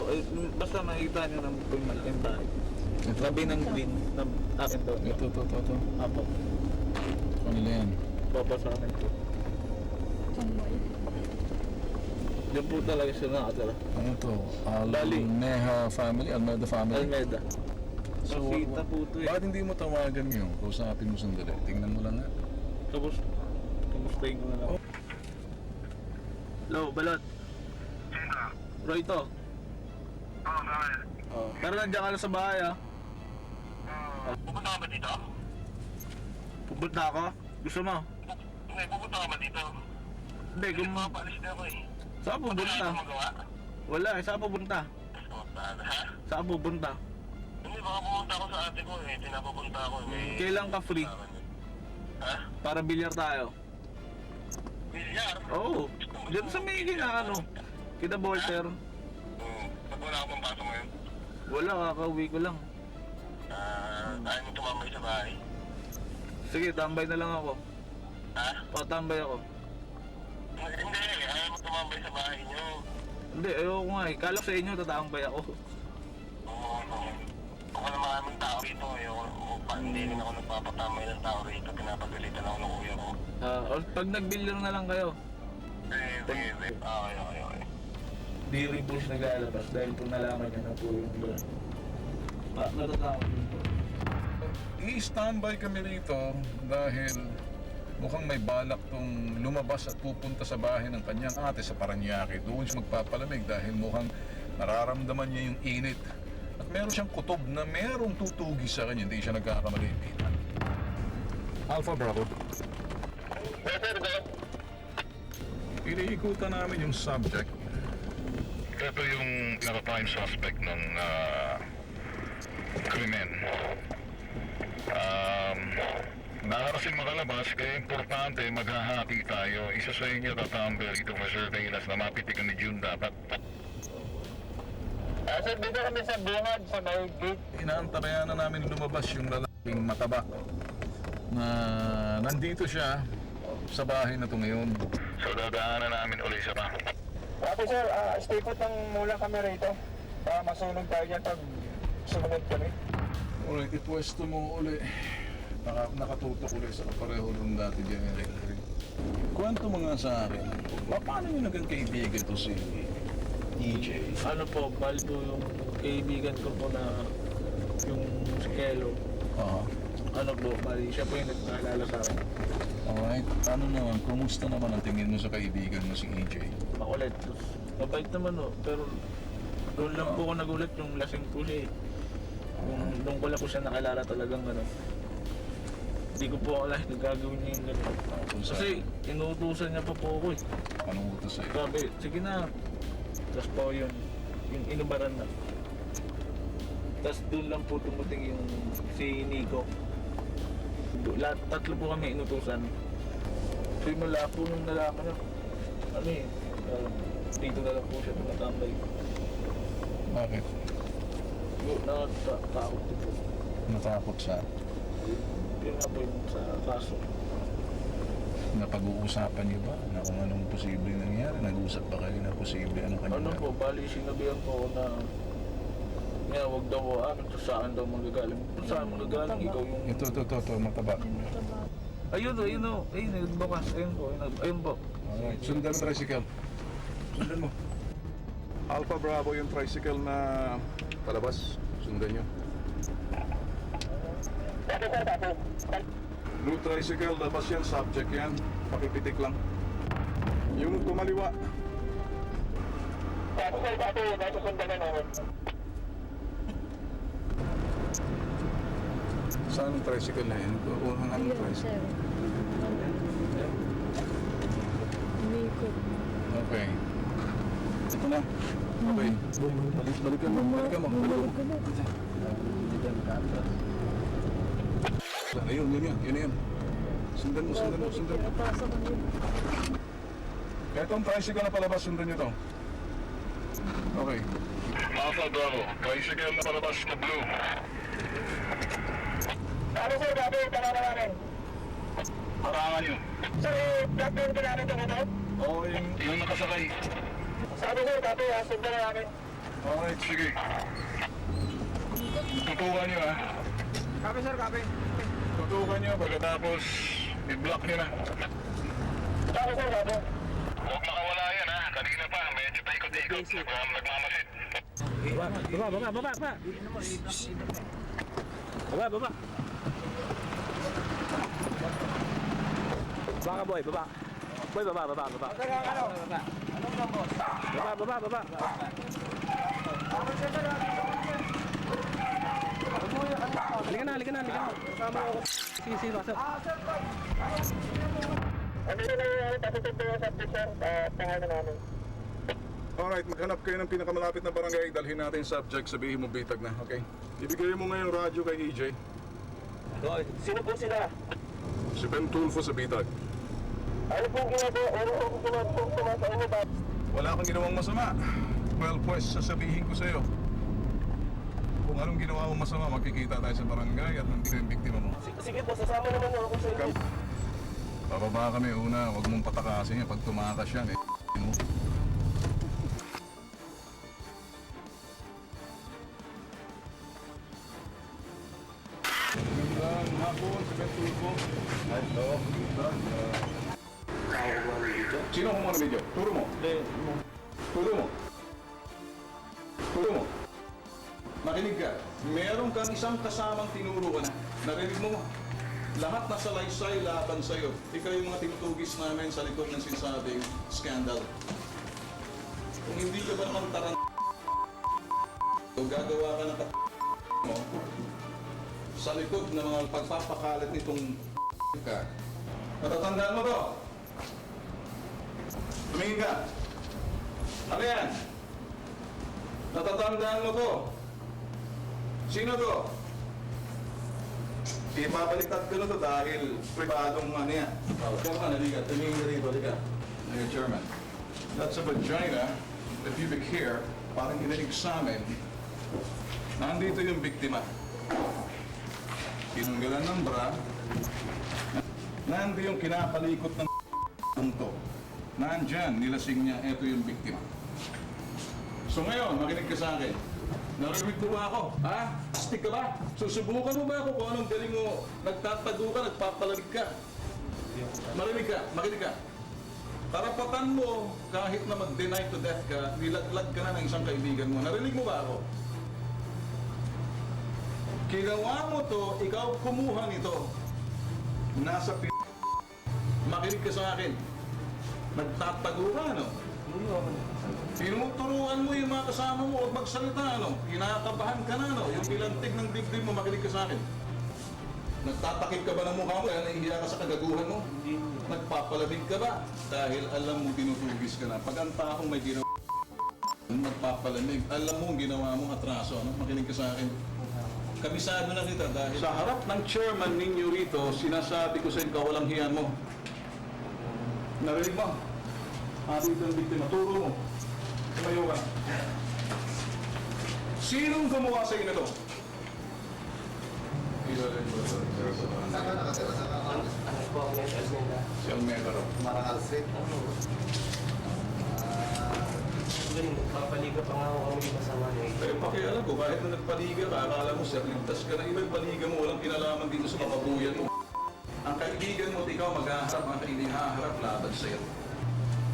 basta makikita nyo naman po yung malaking bahay. Tabi ng green na akin to. Ito. Apo. Kanila yan. Papa sa akin po. Tambay. Diyan po talaga siya nakatira. Ano to? Bali. Almeja family? Almeida family? Almeda. So, Masita po ito eh. bakit hindi mo tawagan yun? Kausapin mo sandali. Tingnan mo lang nga. Tapos, kumustahin ko na lang. Hello, Balot. Roy to. Pero nandiyan ka na sa bahay ah. Pupunta ka ba dito? Pupunta ako? Gusto mo? Hindi, pupunta ka ba dito? Hindi, Papalis na ako eh. saan Wala pupunta? akong magawa. Wala eh, saan pupunta? Ha? Saan pupunta? Hindi, baka pumunta ako sa ate ko eh. Tinapupunta ako eh. May... Kailan ka free? Ha? Para bilyar tayo. Bilyar? Oo, dito sa may kita Volter. Ba't wala akong pasok ngayon? Wala, kakauwi ko lang. Ayaw mo tumambay sa bahay. Sige, tambay na lang ako. Ha? Patambay ako. Hindi, ayaw mo tumambay sa bahay niyo. Hindi, ayoko nga eh. Kala ko sa inyo, tatambay ako. Oo, kung ano maraming tao rito, hindi rin ako nagpapatambay ng tao rito. Pinapagalitan ako ng kuya ko. Pag nagbilyar na lang kayo, Okay. di rin po siya naglalabas dahil kung nalaman niya na po yung doon. Natatakot din po. I-standby kami rito dahil mukhang may balak tong lumabas at pupunta sa bahay ng kanyang ate sa Paranaque. Doon siya magpapalamig dahil mukhang nararamdaman niya yung init. At meron siyang kutob na merong tutugi sa kanya. Hindi siya nagkakamali. Alpha Bravo. Iniikutan namin yung subject. Ito yung pinaka-prime suspect ng krimen. Nakakasing makalabas, kaya importante maghahati tayo. Isa sa inyo tatambay rito for surveillance na mapitikan ni June dapat. Sir, dito kami sa bungad, sa may gate. Inaantabayan na namin lumabas yung lalaking mataba na nandito siya sa bahay na ito ngayon. So dadaanan namin ulit siya pa. Ate sir, stay put lang muna kami rito. Para masunog tayo dyan pag sumunod kami. Alright, ipwesto mo uli. Nakatutok uli sa kapareho nung dati dyan. Kwento mo nga sa akin, paano nyo naging kaibigan to si EJ? Ano po, bali po yung kaibigan ko po na yung si Kelo. Oo. Ano po, bali siya po yung nagpaalala sa akin. Alright, ano naman, kumusta naman ang tingin mo sa kaibigan mo si EJ? Makulit. Mabait naman o, pero doon lang po ako nagulat yung lasing po siya eh. Doon ko lang po siya nakilala talagang gano'n. Hindi ko po alam na gagawin niya yung gano'n. Kasi inuutusan niya pa po ako eh. Anong utos sa'yo? Sabi, sige na. Tapos po yun, yung inubaran na. Tapos doon lang po tumuting yung si Nico. Tatlo po kami inutusan. Simula po nung nalaman na, ano eh, dito na lang po siya tumatambay. Bakit? Nakatakot din po. Natakot siya. Yun nga po yung sa kaso. Napag-uusapan niyo ba na kung anong posible nangyari? Nag-uusap ba kayo na posible anong kanya? Ano po, bali sinabihan po na nga, wag daw ano, saan daw magagaling. Saan magagaling, ikaw yung... Ito, mataba. Ayun nagbakas. Ayun po. Alright, sundan mo tricycle. Sundan mo. Alpha Bravo yung tricycle na palabas. Sundan nyo. Blue tricycle, labas yan, subject yan. Pakipitik lang. Yung kumaliwa. Saan yung tricycle na yan? Unang anong tricycle? Umiikot. Okay. Ito na. Okay. Balikan mo. Ayun, yun. Sundan mo. Napasa ko yun. Etong tricycle na palabas, sundan nyo to. Okay. Alpha Bravo, tricycle na palabas na blue. Ano sir, gabi, tanong na namin. Harangan nyo. Sir, gabi yung ginamit ang ito? Oo, yung nakasakay. Sabi sir, gabi, sundan na namin. Alright, sige. Tutukan nyo ha. Gabi sir, gabi. Tutukan nyo pagkatapos i-block nyo na. Sabi sir, gabi. Huwag makawala yan ha. Kanina pa, medyo paikot-ikot. Nagmamasid. Baba. Baba boy, baba. Boy, baba. Baba. Halika na. Kasama ako. Sisi, pasok. Ano na nangyayari, tapos ito yung subject sir, pangalan namin. Alright, maghanap kayo ng pinakamalapit na barangay. Dalhin natin yung subject, sabihin mo BITAG na, okay? Ibigay mo ngayon radyo kay EJ. Sino po sila? Si Ben Tulfo sa BITAG. Ano pong ginagawa? Ano pong ginagawa sa inyo ba? Wala kang ginawang masama. Well, pues, sasabihin ko sa'yo. Kung anong ginawa mong masama, magkikita tayo sa barangay at nandito yung biktima mo. Sige po, sasama naman ako sa inyo. Bababa kami una, huwag mong patakasin yan. Pag tumakas yan, mo. Magandang hapon, si Ben Tulfo. Hello. Sino ang kumuha ng video? Turo mo. Turo mo. Makinig ka. Meron kang isang kasamang tinuro ka na. Narinig mo mo. Lahat na salaysay laban sa'yo. Ikaw yung mga tinutugis namin sa likod ng sinasabing scandal. Kung hindi ka ba naman taran o gagawa ka ng mo sa likod ng mga pagpapakalat nitong ka. Natatandaan mo to? Tumingin ka. Ano yan? Natatandaan mo to? Sino to? Ipabaliktad ko na to dahil pribadong ano yan. Kaya ka, naligat. Tumingin ka rito, halika. Chairman. That's a vagina, the pubic hair, parang in-examine. Nandito yung biktima. Tinanggalan ng bra. Nandito yung kinakalikot ng punto. Nandyan, nilasing niya, eto yung biktima. So ngayon, makinig ka sa akin. Narinig mo ba ako? Ha? Astig ka ba? Susubukan mo ba ako kung anong galing mo? Nagtatago ka, nagpapalamig ka. Makinig ka. Karapatan mo, kahit na mag-deny to death ka, nilaglag ka na ng isang kaibigan mo. Narinig mo ba ako? Ginawa mo to, ikaw kumuha nito. Nasa Makinig ka sa akin. Nagtatago ka, no? Tinuturuan mo yung mga kasama mo, huwag magsalita, ano? Kinakabahan ka na, ano? Yung pilantig ng dibdib mo, makinig ka sa akin. Nagtatakip ka ba ng mukha mo? Kaya nahihiya ka sa kagaguhan mo? Nagpapalamig ka ba? Dahil alam mo tinutugis ka na. Pag ang taong may ginawa, nagpapalamig, alam mo ang ginawa mong atraso, ano? Makinig ka sa akin. Kabisado na kita dahil sa harap ng chairman ninyo rito, sinasabi ko sa inyo, walang hiyan mo. Narinig mo? Ating ng biktima, turo mo. Tumayo ka. Sinong gumawa sa inyo to? Ano po, Miss Esmeralda? Si Almeda raw. Marangal Street. Doon, papaliga pa nga ako kami kasama niyo. Pero pakialam ko, kahit na nagpaliga ka, akala mo sir, ligtas ka na ibang paliga mo, walang kinalaman dito sa kapabuyan mo. Ang kaibigan mo, ikaw maghaharap, ang kaibigan haharap laban sa'yo.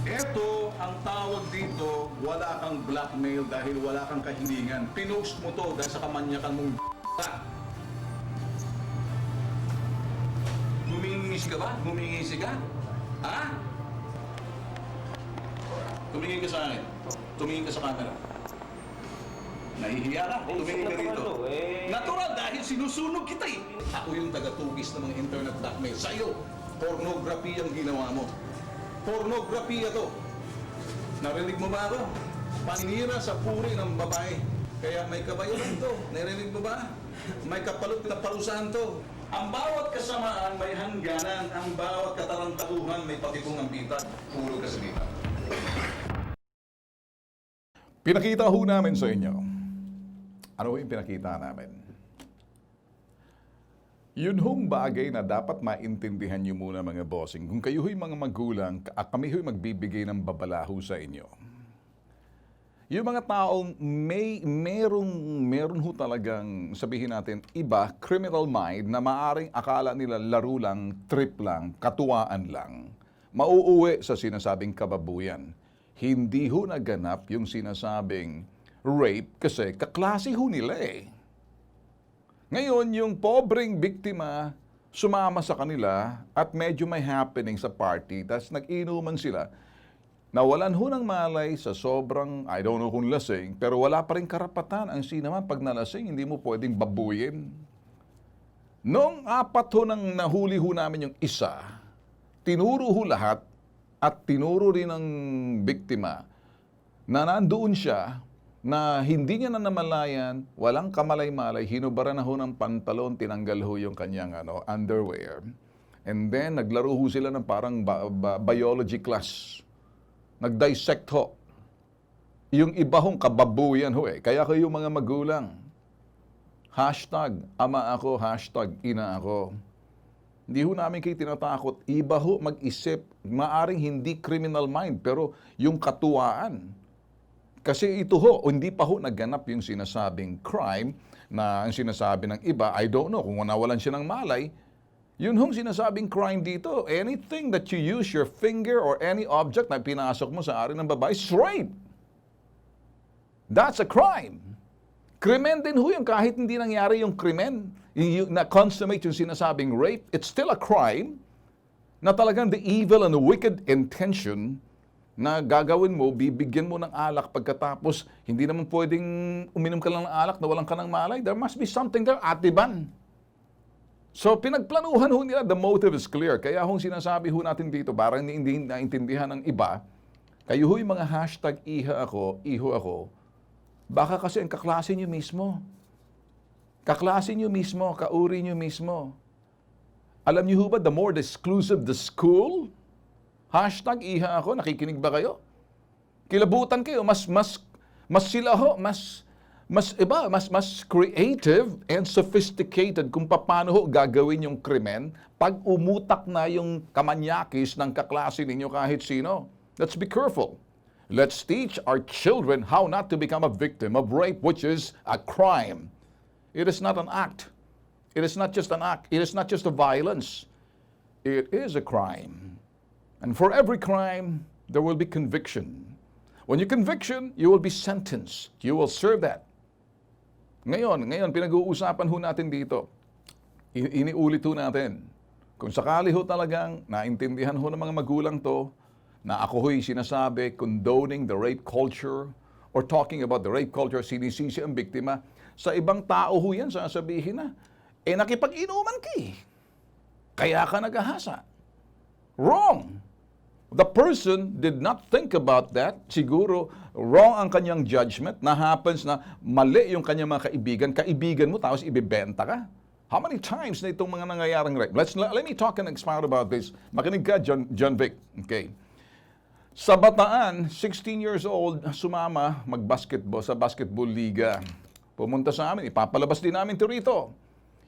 Ito, ang tawag dito, wala kang blackmail dahil wala kang kahilingan. Pinost mo to dahil sa kamanyakan mong Humingisi ka ba? Humingisi ka? Ha? Tumingin ka sa akin. Tumingin ka sa camera. Nahihiya ka? Tumingin ka dito. Natural dahil sinusunog kita eh. Ako yung tagatugis ng mga internet blackmail. Sa'yo, pornography ang ginawa mo. Pornography to. Narinig mo ba ako? Paninira sa puri ng babae. Kaya may kabayaran to. Narinig mo ba? May kapalot na parusahan to. Ang bawat kasamaan may hangganan. Ang bawat katarantaduhan may patitong ang bitag. Puro ka sa bitag. Pinakita ho namin sa inyo. Ano yung pinakita namin? Yun hong bagay na dapat maintindihan nyo muna mga bossing. Kung kayo ho'y mga magulang, kami ho'y magbibigay ng babalaho sa inyo. Yung mga taong meron ho talagang, sabihin natin, iba, criminal mind, na maaring akala nila laro lang, trip lang, katuwaan lang, mauuwi sa sinasabing kababuyan. Hindi ho naganap yung sinasabing rape kasi kaklase ho nila eh. Ngayon, yung pobreng biktima sumama sa kanila at medyo may happening sa party, tapos nag-inuman sila. Nawalan ho ng malay sa sobrang, I don't know kung lasing, pero wala pa rin karapatan. Ang sinaman, pag nalasing, hindi mo pwedeng babuyin. Noong 4 ho nang nahuli ho namin yung isa, tinuro ho lahat at tinuro rin ng biktima na nandoon siya, na hindi niya na namalayan, walang kamalay-malay, hinubara na ho ng pantalon, tinanggal ho yung kanyang underwear. And then, naglaro ho sila ng parang biology class. Nag-dissect ho. Yung iba hong kababuyan ho eh. Kaya kayo mga magulang, hashtag ama ako, hashtag ina ako. Hindi ho namin kayo tinatakot. Iba ho mag-isip, maaring hindi criminal mind, pero yung katuwaan. Kasi ito ho, hindi pa ho nagganap yung sinasabing crime na ang sinasabi ng iba, I don't know, kung nawalan siya ng malay, yun hong sinasabing crime dito. Anything that you use your finger or any object na pinasok mo sa ari ng babae, is rape. That's a crime. Krimen din ho yung kahit hindi nangyari yung krimen, yung na-consummate yung sinasabing rape, it's still a crime na talagang the evil and the wicked intention na gagawin mo, bibigyan mo ng alak pagkatapos, hindi naman pwedeng uminom ka lang ng alak na walang ka ng malay. There must be something there, atiban. So, pinagplanuhan ho nila, the motive is clear. Kaya hong sinasabi ho natin dito, parang hindi naintindihan ng iba, kayo ho yung mga hashtag iha ako, iho ako, baka kasi ang kaklase nyo mismo. Kaklase nyo mismo, kauri nyo mismo. Alam nyo ho ba, the more exclusive the school, hashtag iha ako, nakikinig ba kayo? Kilabutan kayo, mas sila ho, mas creative and sophisticated kung paano ho gagawin yung krimen pag umutak na yung kamanyakis ng kaklase ninyo kahit sino. Let's be careful. Let's teach our children how not to become a victim of rape, which is a crime. It is not an act. It is not just an act. It is not just a violence. It is a crime. And for every crime, there will be conviction. When you conviction, you will be sentenced. You will serve that. Ngayon, pinag-uusapan ho natin dito. Iniulit ho natin. Kung sakali ho talagang naintindihan ho ng mga magulang to, na ako ho'y sinasabi, condoning the rape culture or talking about the rape culture, sinisisi ang biktima. Sa ibang tao ho yan, sasabihin na, nakipag-inuman ka eh. Kaya ka nagahasa. Wrong. The person did not think about that. Siguro, wrong ang kanyang judgment na happens na mali yung kanyang mga kaibigan. Kaibigan mo, tapos ibibenta ka. How many times na itong mga nangyayaring rape? Let me talk and expound about this. Makinig ka, John Vic. Okay. Sa Bataan, 16 years old, sumama mag-basketball sa basketball liga. Pumunta sa amin, ipapalabas din namin ito rito.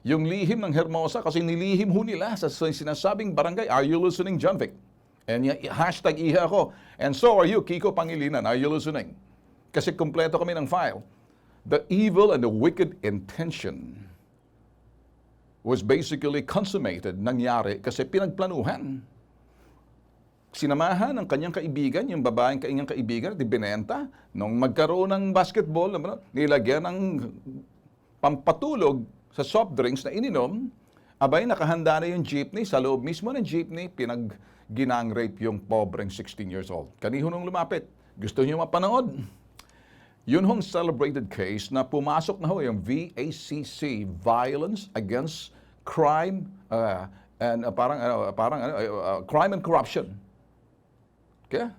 Yung lihim ng Hermosa, kasi nilihim ho nila sa sinasabing barangay. Are you listening, John Vic? And hashtag iha ako. And so are you, Kiko Pangilinan. Are you listening? Kasi kumpleto kami ng file. The evil and the wicked intention was basically consummated, nangyari, kasi pinagplanuhan. Sinamahan ng kanyang kaibigan, yung babaeng kanyang kaibigan, at ibinenta. Nung magkaroon ng basketball, nilagyan ng pampatulog sa soft drinks na ininom, abay nakahanda na yung jeepney, sa loob mismo ng jeepney, ginang-rape yung pobreng 16 years old. Kaniho nung lumapit. Gusto niyo mapanood? Yun hong celebrated case na pumasok na ho yung VACC, Violence Against Crime Crime and Corruption. Okay?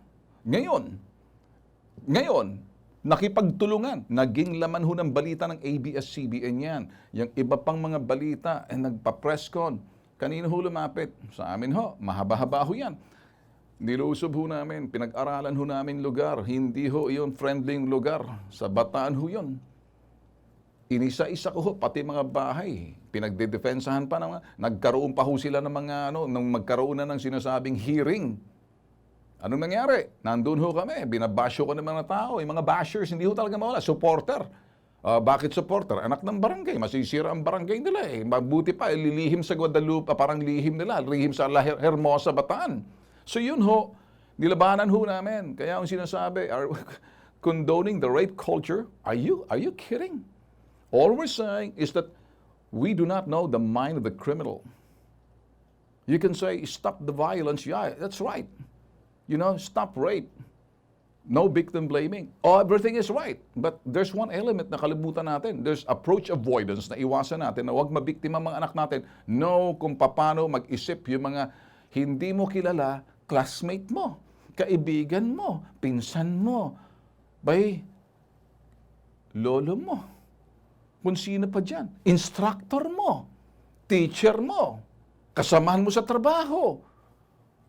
Ngayon, nakipagtulungan. Naging laman ho ng balita ng ABS-CBN yan. Yung iba pang mga balita ay nagpa-press con. Kanino ho lumapit? Sa amin ho, mahaba-haba ho yan. Nilusob ho namin, pinag-aralan ho namin lugar. Hindi ho yun friendly lugar. Sa Bataan ho yun. Inisa-isa ko ho, pati mga bahay. Pinagdedefensahan pa naman. Nagkaroon pa ho sila ng mga nung magkaroon na ng sinasabing hearing. Anong nangyari? Nandun ho kami, binabasyo ko ng mga tao. Yung mga bashers, hindi ho talaga mawala. Supporter. Bakit supporter? Anak ng barangay. Masisira ang barangay nila eh. Mabuti pa, lilihim sa Guadalupe, parang lihim nila. Lihim sa Hermosa, Bataan. So yun ho, nilabanan ho namin. Kaya ang sinasabi, condoning the rape culture, are you kidding? All we're saying is that we do not know the mind of the criminal. You can say, stop the violence. Yeah, that's right. Stop rape. No victim blaming. Everything is right. But there's one element na kalimutan natin. There's approach avoidance na iwasan natin na huwag mabiktima mga anak natin. No kung paano mag-isip yung mga hindi mo kilala, classmate mo, kaibigan mo, pinsan mo, lolo mo, kung sino pa dyan, instructor mo, teacher mo, kasamahan mo sa trabaho,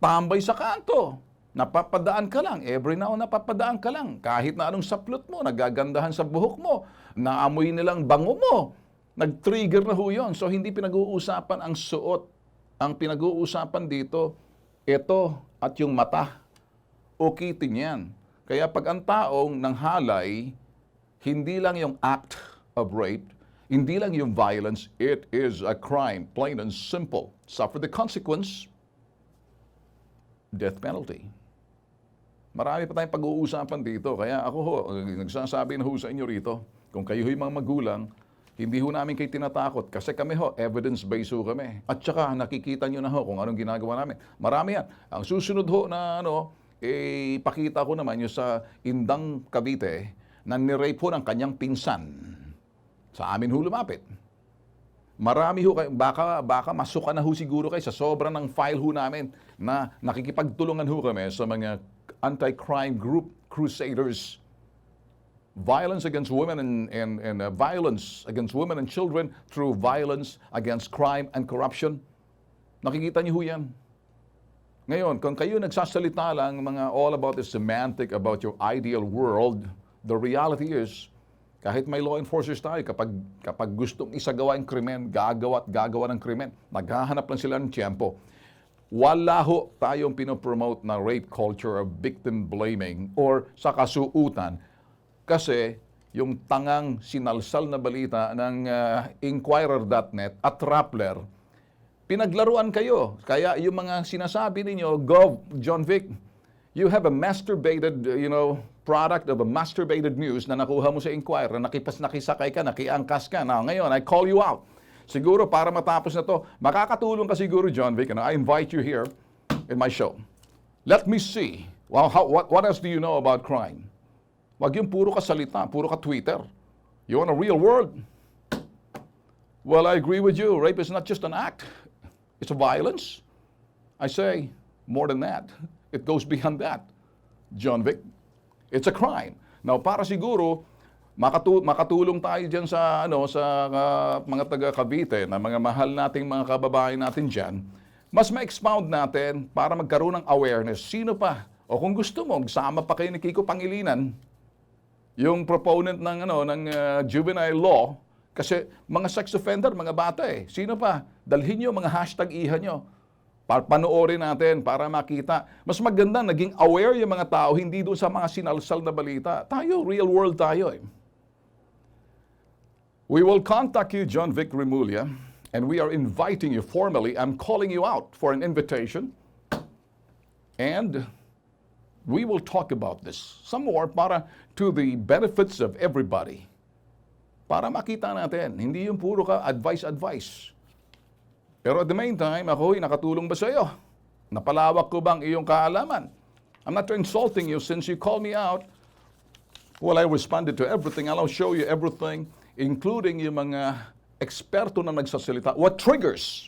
tambay sa kanto, napapadaan ka lang, every now napapadaan ka lang, kahit na anong saplot mo, nagagandahan sa buhok mo, naamoy nilang bango mo, nag-trigger na ho yun. So hindi pinag-uusapan ang suot. Ang pinag-uusapan dito, ito at yung mata. Ukitin yan. Kaya pag ang taong nanghalay, hindi lang yung act of rape, hindi lang yung violence, it is a crime, plain and simple. Suffer the consequence, death penalty. Marami pa tayong pag-uusapan dito. Kaya ako ho, nagsasabi na ho sa inyo rito, kung kayo ho'y mga magulang, hindi ho namin kayo tinatakot. Kasi kami ho, evidence-based ho kami. At saka nakikita nyo na ho kung anong ginagawa namin. Marami yan. Ang susunod ho na ipakita ko naman yung sa Indang, Cavite, na nirape ho ng kanyang pinsan. Sa amin ho lumapit. Marami ho kayo, baka masuka na ho siguro kayo sa sobrang ng file ho namin na nakikipagtulungan ho kami sa mga anti-crime group, crusaders, violence against women and violence against women and children through violence against crime and corruption. Nakikita niyo ho yan. Ngayon, kung kayo nagsasalita lang mga all about the semantic about your ideal world, the reality is, kahit may law enforcers tayo, kapag gustong isagawa ang krimen, gagawa ng krimen, naghahanap lang sila ng tiyempo. Wala ho tayong pinopromote na rape culture of victim blaming or sa kasuutan. Kasi yung tangang sinalsal na balita ng Inquirer.net at Rappler, pinaglaruan kayo. Kaya yung mga sinasabi ninyo, John Vic, you have a masturbated, product of a masturbated news na nakuha mo sa Inquirer, nakisakay ka, nakiangkas ka. Now, ngayon, I call you out. Siguro para matapos na to, makakatulong ka siguro, John Vic, and I invite you here in my show. Let me see Well, what else do you know about crime? Wag yung puro ka salita, puro ka Twitter. You want a real world? Well, I agree with you. Rape is not just an act. It's a violence. I say, more than that. It goes beyond that. John Vic, it's a crime. Now, para siguro, makatulong tayo dyan sa, mga taga Cavite, na mga mahal nating mga kababayan natin dyan, mas ma-expound natin para magkaroon ng awareness. Sino pa? O kung gusto mo, sama pa kayo ni Kiko Pangilinan, yung proponent ng juvenile law, kasi mga sex offender, mga bata eh. Sino pa? Dalhin nyo mga hashtag iha nyo. Panoorin natin para makita. Mas maganda, naging aware yung mga tao, hindi doon sa mga sinalsal na balita. Tayo, real world tayo eh. We will contact you, John Vic Remulla, and we are inviting you formally. I'm calling you out for an invitation. And we will talk about this some more para to the benefits of everybody. Para makita natin, hindi yung puro ka advice. Pero at the meantime, ako'y nakatulong ba sa iyo? Napalawak ko bang iyong kaalaman? I'm not insulting you since you called me out. Well, I responded to everything. I'll show you everything, including yung mga eksperto na nagsasalita. What triggers?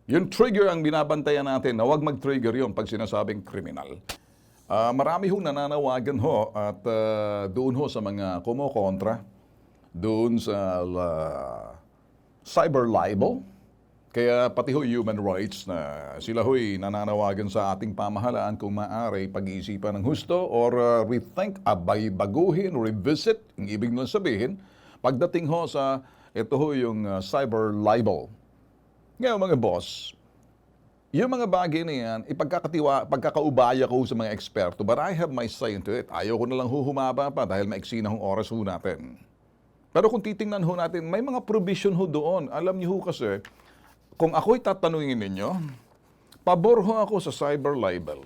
Yung trigger ang binabantayan natin na huwag mag-trigger yun pag sinasabing kriminal. Marami hong nananawagan ho at doon ho sa mga kumokontra, doon sa cyber libel, kaya pati ho human rights na sila ho'y nananawagan sa ating pamahalaan kung maaari pag-iisipan ng husto or rethink, baguhin, revisit, ang ibig nung sabihin, pagdating ho sa ito ho yung cyber libel. Ngayon mga boss, yung mga bagay na yan, pagkakaubaya ko sa mga eksperto, but I have my say into it. Ayaw ko na lang humaba pa dahil maiksi na hong oras ho natin. Pero kung titingnan ho natin, may mga provision ho doon. Alam niyo ho kasi, kung ako'y tatanungin ninyo, pabor ho ako sa cyber libel.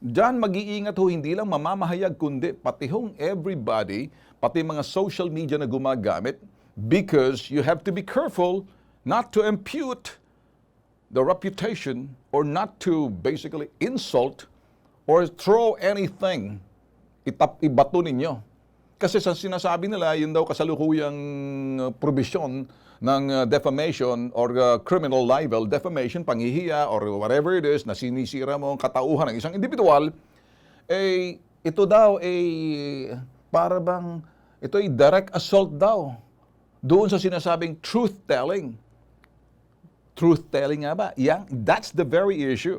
Diyan mag-iingat ho, hindi lang mamamahayag, kundi pati hong everybody, pati mga social media na gumagamit, because you have to be careful not to impute the reputation or not to basically insult or throw anything, ibato ninyo. Kasi sa sinasabi nila, yun daw kasalukuyang provision ng defamation or criminal libel, defamation, panghihiya, or whatever it is, na sinisira mo ang katauhan ng isang individual, eh, ito daw, para bang, ito ay direct assault daw doon sa sinasabing truth-telling. Truth-telling nga ba? Yeah, that's the very issue.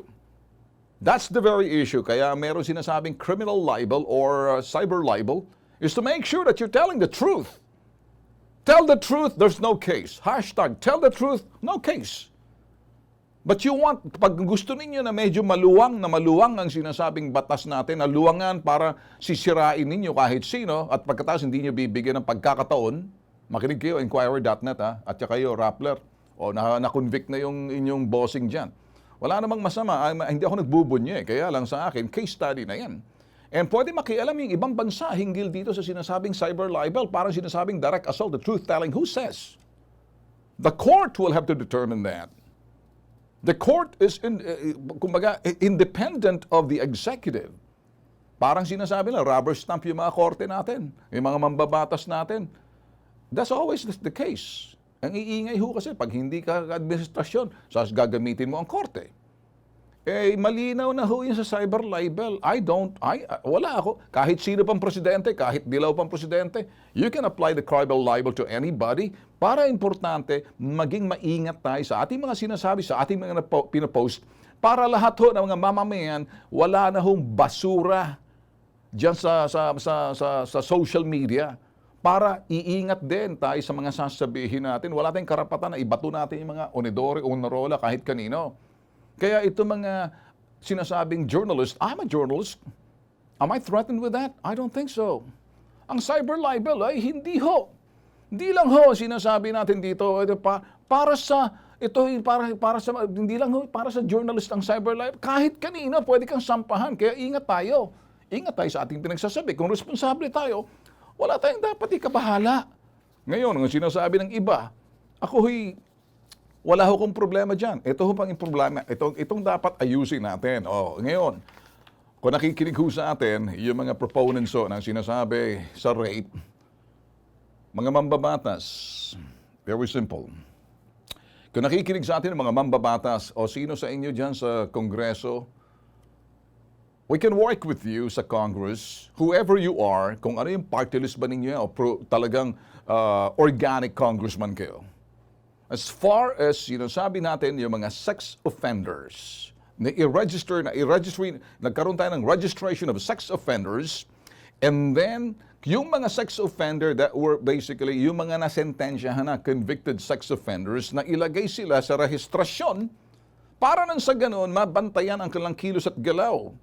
That's the very issue. Kaya meron sinasabing criminal libel or cyber libel is to make sure that you're telling the truth. Tell the truth, there's no case. Hashtag, tell the truth, no case. But you want, pag gusto ninyo na medyo maluwang ang sinasabing batas natin, na luwangan para sisirain ninyo kahit sino, at pagkatapos hindi nyo bibigyan ng pagkakataon, makinig kayo, inquirer.net at saka kayo, Rappler, o na-convict na yung inyong bossing dyan. Wala namang masama, hindi ako nagbubunye, kaya lang sa akin, case study na yan. And pwede makialam yung ibang bansa hinggil dito sa sinasabing cyber libel, parang sinasabing direct assault, the truth-telling. Who says? The court will have to determine that. The court is, kumbaga, independent of the executive. Parang sinasabi na, rubber stamp yung mga korte natin, yung mga mambabatas natin. That's always the case. Ang iingay ho kasi, pag hindi ka administrasyon, gagamitin mo ang korte. Malinaw na ho yun sa cyber libel. Wala ako. Kahit sino pang presidente, kahit dilaw pang presidente, you can apply the cyber libel to anybody. Para importante, maging maingat tayo sa ating mga sinasabi, sa ating mga pinapost, para lahat ho ng mga mamamayan, wala na hong basura dyan sa social media. Para iingat din tayo sa mga sasabihin natin. Wala tayong karapatan na ibato natin yung mga onidore, onarola, kahit kanino. Kaya ito mga sinasabing journalist, I'm a journalist. Am I threatened with that? I don't think so. Ang cyber libel ay hindi ho. Hindi lang ho sinasabi natin dito para sa hindi lang ho para sa journalist ang cyber libel. Kahit kanino pwede kang sampahan. Kaya ingat tayo. Ingat tayo sa ating pinagsasabi. Kung responsable tayo, wala tayong dapat ikabahala. Ngayon, ang sinasabi ng iba, Wala ho kong problema dyan. Ito ho pang yung problema. Itong dapat ayusin natin. Ngayon, kung nakikinig ho sa atin, yung mga proponents ho ng sinasabi sa rape, mga mambabatas, very simple. Kung nakikinig sa atin mga mambabatas o sino sa inyo dyan sa Kongreso, we can work with you sa Congress, whoever you are, kung ano yung party list ba ninyo o talagang organic congressman kayo. As far as, sabi natin yung mga sex offenders, nagkaroon tayo ng registration of sex offenders, and then yung mga sex offender that were basically yung mga nasentensyahan na convicted sex offenders na ilagay sila sa rehistrasyon para nang sa ganoon mabantayan ang kanilang kilos at galaw.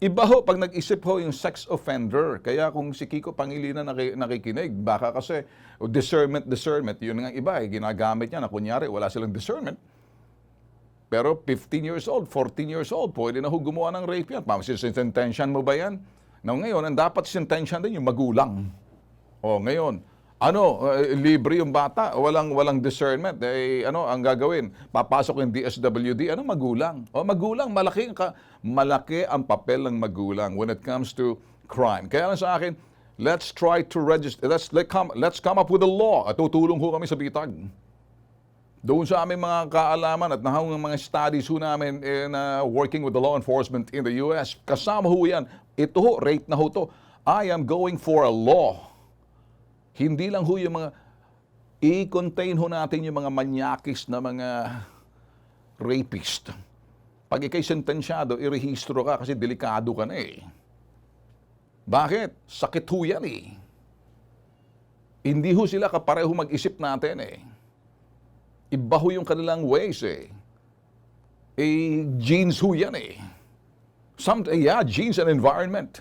Iba ho pag nag-isip ho yung sex offender. Kaya kung si Kiko Pangilinan nakikinig, baka kasi discernment, yun nga iba, ginagamit niya na kunyari wala silang discernment. Pero 15 years old, 14 years old, pwede na ho gumawa ng rape yan. Sintensyahan mo ba yan? Now, ngayon, ang dapat sintensyahan din yung magulang. Ngayon, libre yung bata, walang discernment. Ang gagawin? Papasok yung DSWD, magulang? Magulang, malaki ang papel ng magulang when it comes to crime. Kaya lang sa akin, let's try to register, let's come up with a law. At tutulong ho kami sa BITAG. Doon sa aming mga kaalaman at nahawang mga studies ho namin in working with the law enforcement in the US, kasama ho yan. Ito ho, rape na ho to. I am going for a law. Hindi lang ho yung mga, i-contain ho natin yung mga manyakis na mga rapist. Pag ikay sentensyado, irehistro ka kasi delikado ka na eh. Bakit? Sakit ho yan eh. Hindi ho sila kapareho mag-isip natin eh. Iba ho yung kanilang ways eh. Genes ho yan eh. Genes and environment.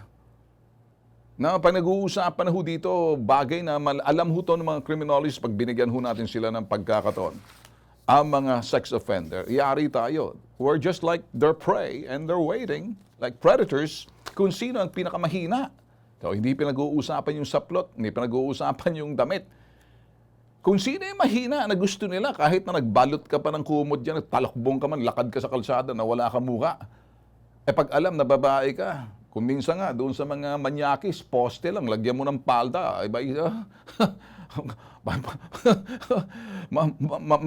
Na pag nag-uusapan ho dito, bagay na alam ho to ng mga criminologists pag binigyan ho natin sila ng pagkakataon. Ang mga sex offender, yari tayo. We're just like their prey and they're waiting, like predators, kung sino ang pinakamahina. So, hindi pinag-uusapan yung saplot, hindi pinag-uusapan yung damit. Kung sino yung mahina na gusto nila, kahit na nagbalot ka pa ng kumot dyan, talakbong ka man, lakad ka sa kalsada na wala ka mukha. Pag alam na babae ka, kung minsan nga, doon sa mga manyakis, poste lang, lagyan mo ng palda.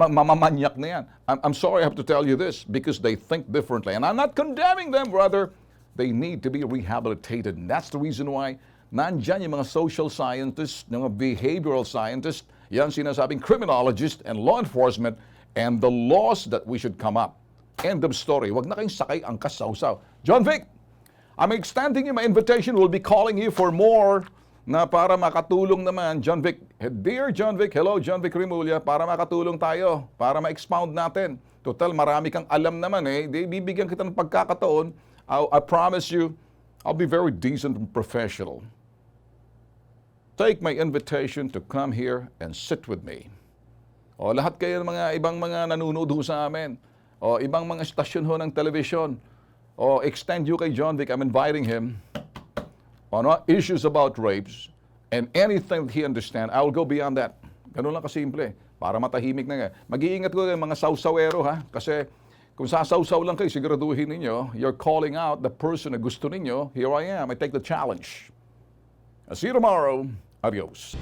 Mamamanyak na yan. I'm sorry I have to tell you this because they think differently. And I'm not condemning them, rather, they need to be rehabilitated. And that's the reason why nandyan yung mga social scientists, mga behavioral scientists, yan sinasabing criminologist and law enforcement and the laws that we should come up. End of story. Huwag na kayong sakay ang kasawsaw. John Vic, I'm extending you my invitation. We'll be calling you for more na para makatulong naman. John Vic, dear John Vic, hello John Vic Rimulya, para makatulong tayo, para ma-expound natin. Total, marami kang alam naman eh. Bibigyan kita ng pagkakataon. I promise you, I'll be very decent and professional. Take my invitation to come here and sit with me. Lahat kayo ng mga ibang mga nanonood ho sa amin. Ibang mga stasyon ho ng television. Extend you kay John Vic. I'm inviting him on issues about rapes and anything that he understand. I will go beyond that. Ganun lang kasimple. Para matahimik na nga. Mag-iingat ko kayo mga sawsawero ha. Kasi kung sasawsaw lang kayo, siguraduhin ninyo, you're calling out the person na gusto ninyo. Here I am. I take the challenge. I'll see you tomorrow. Adios.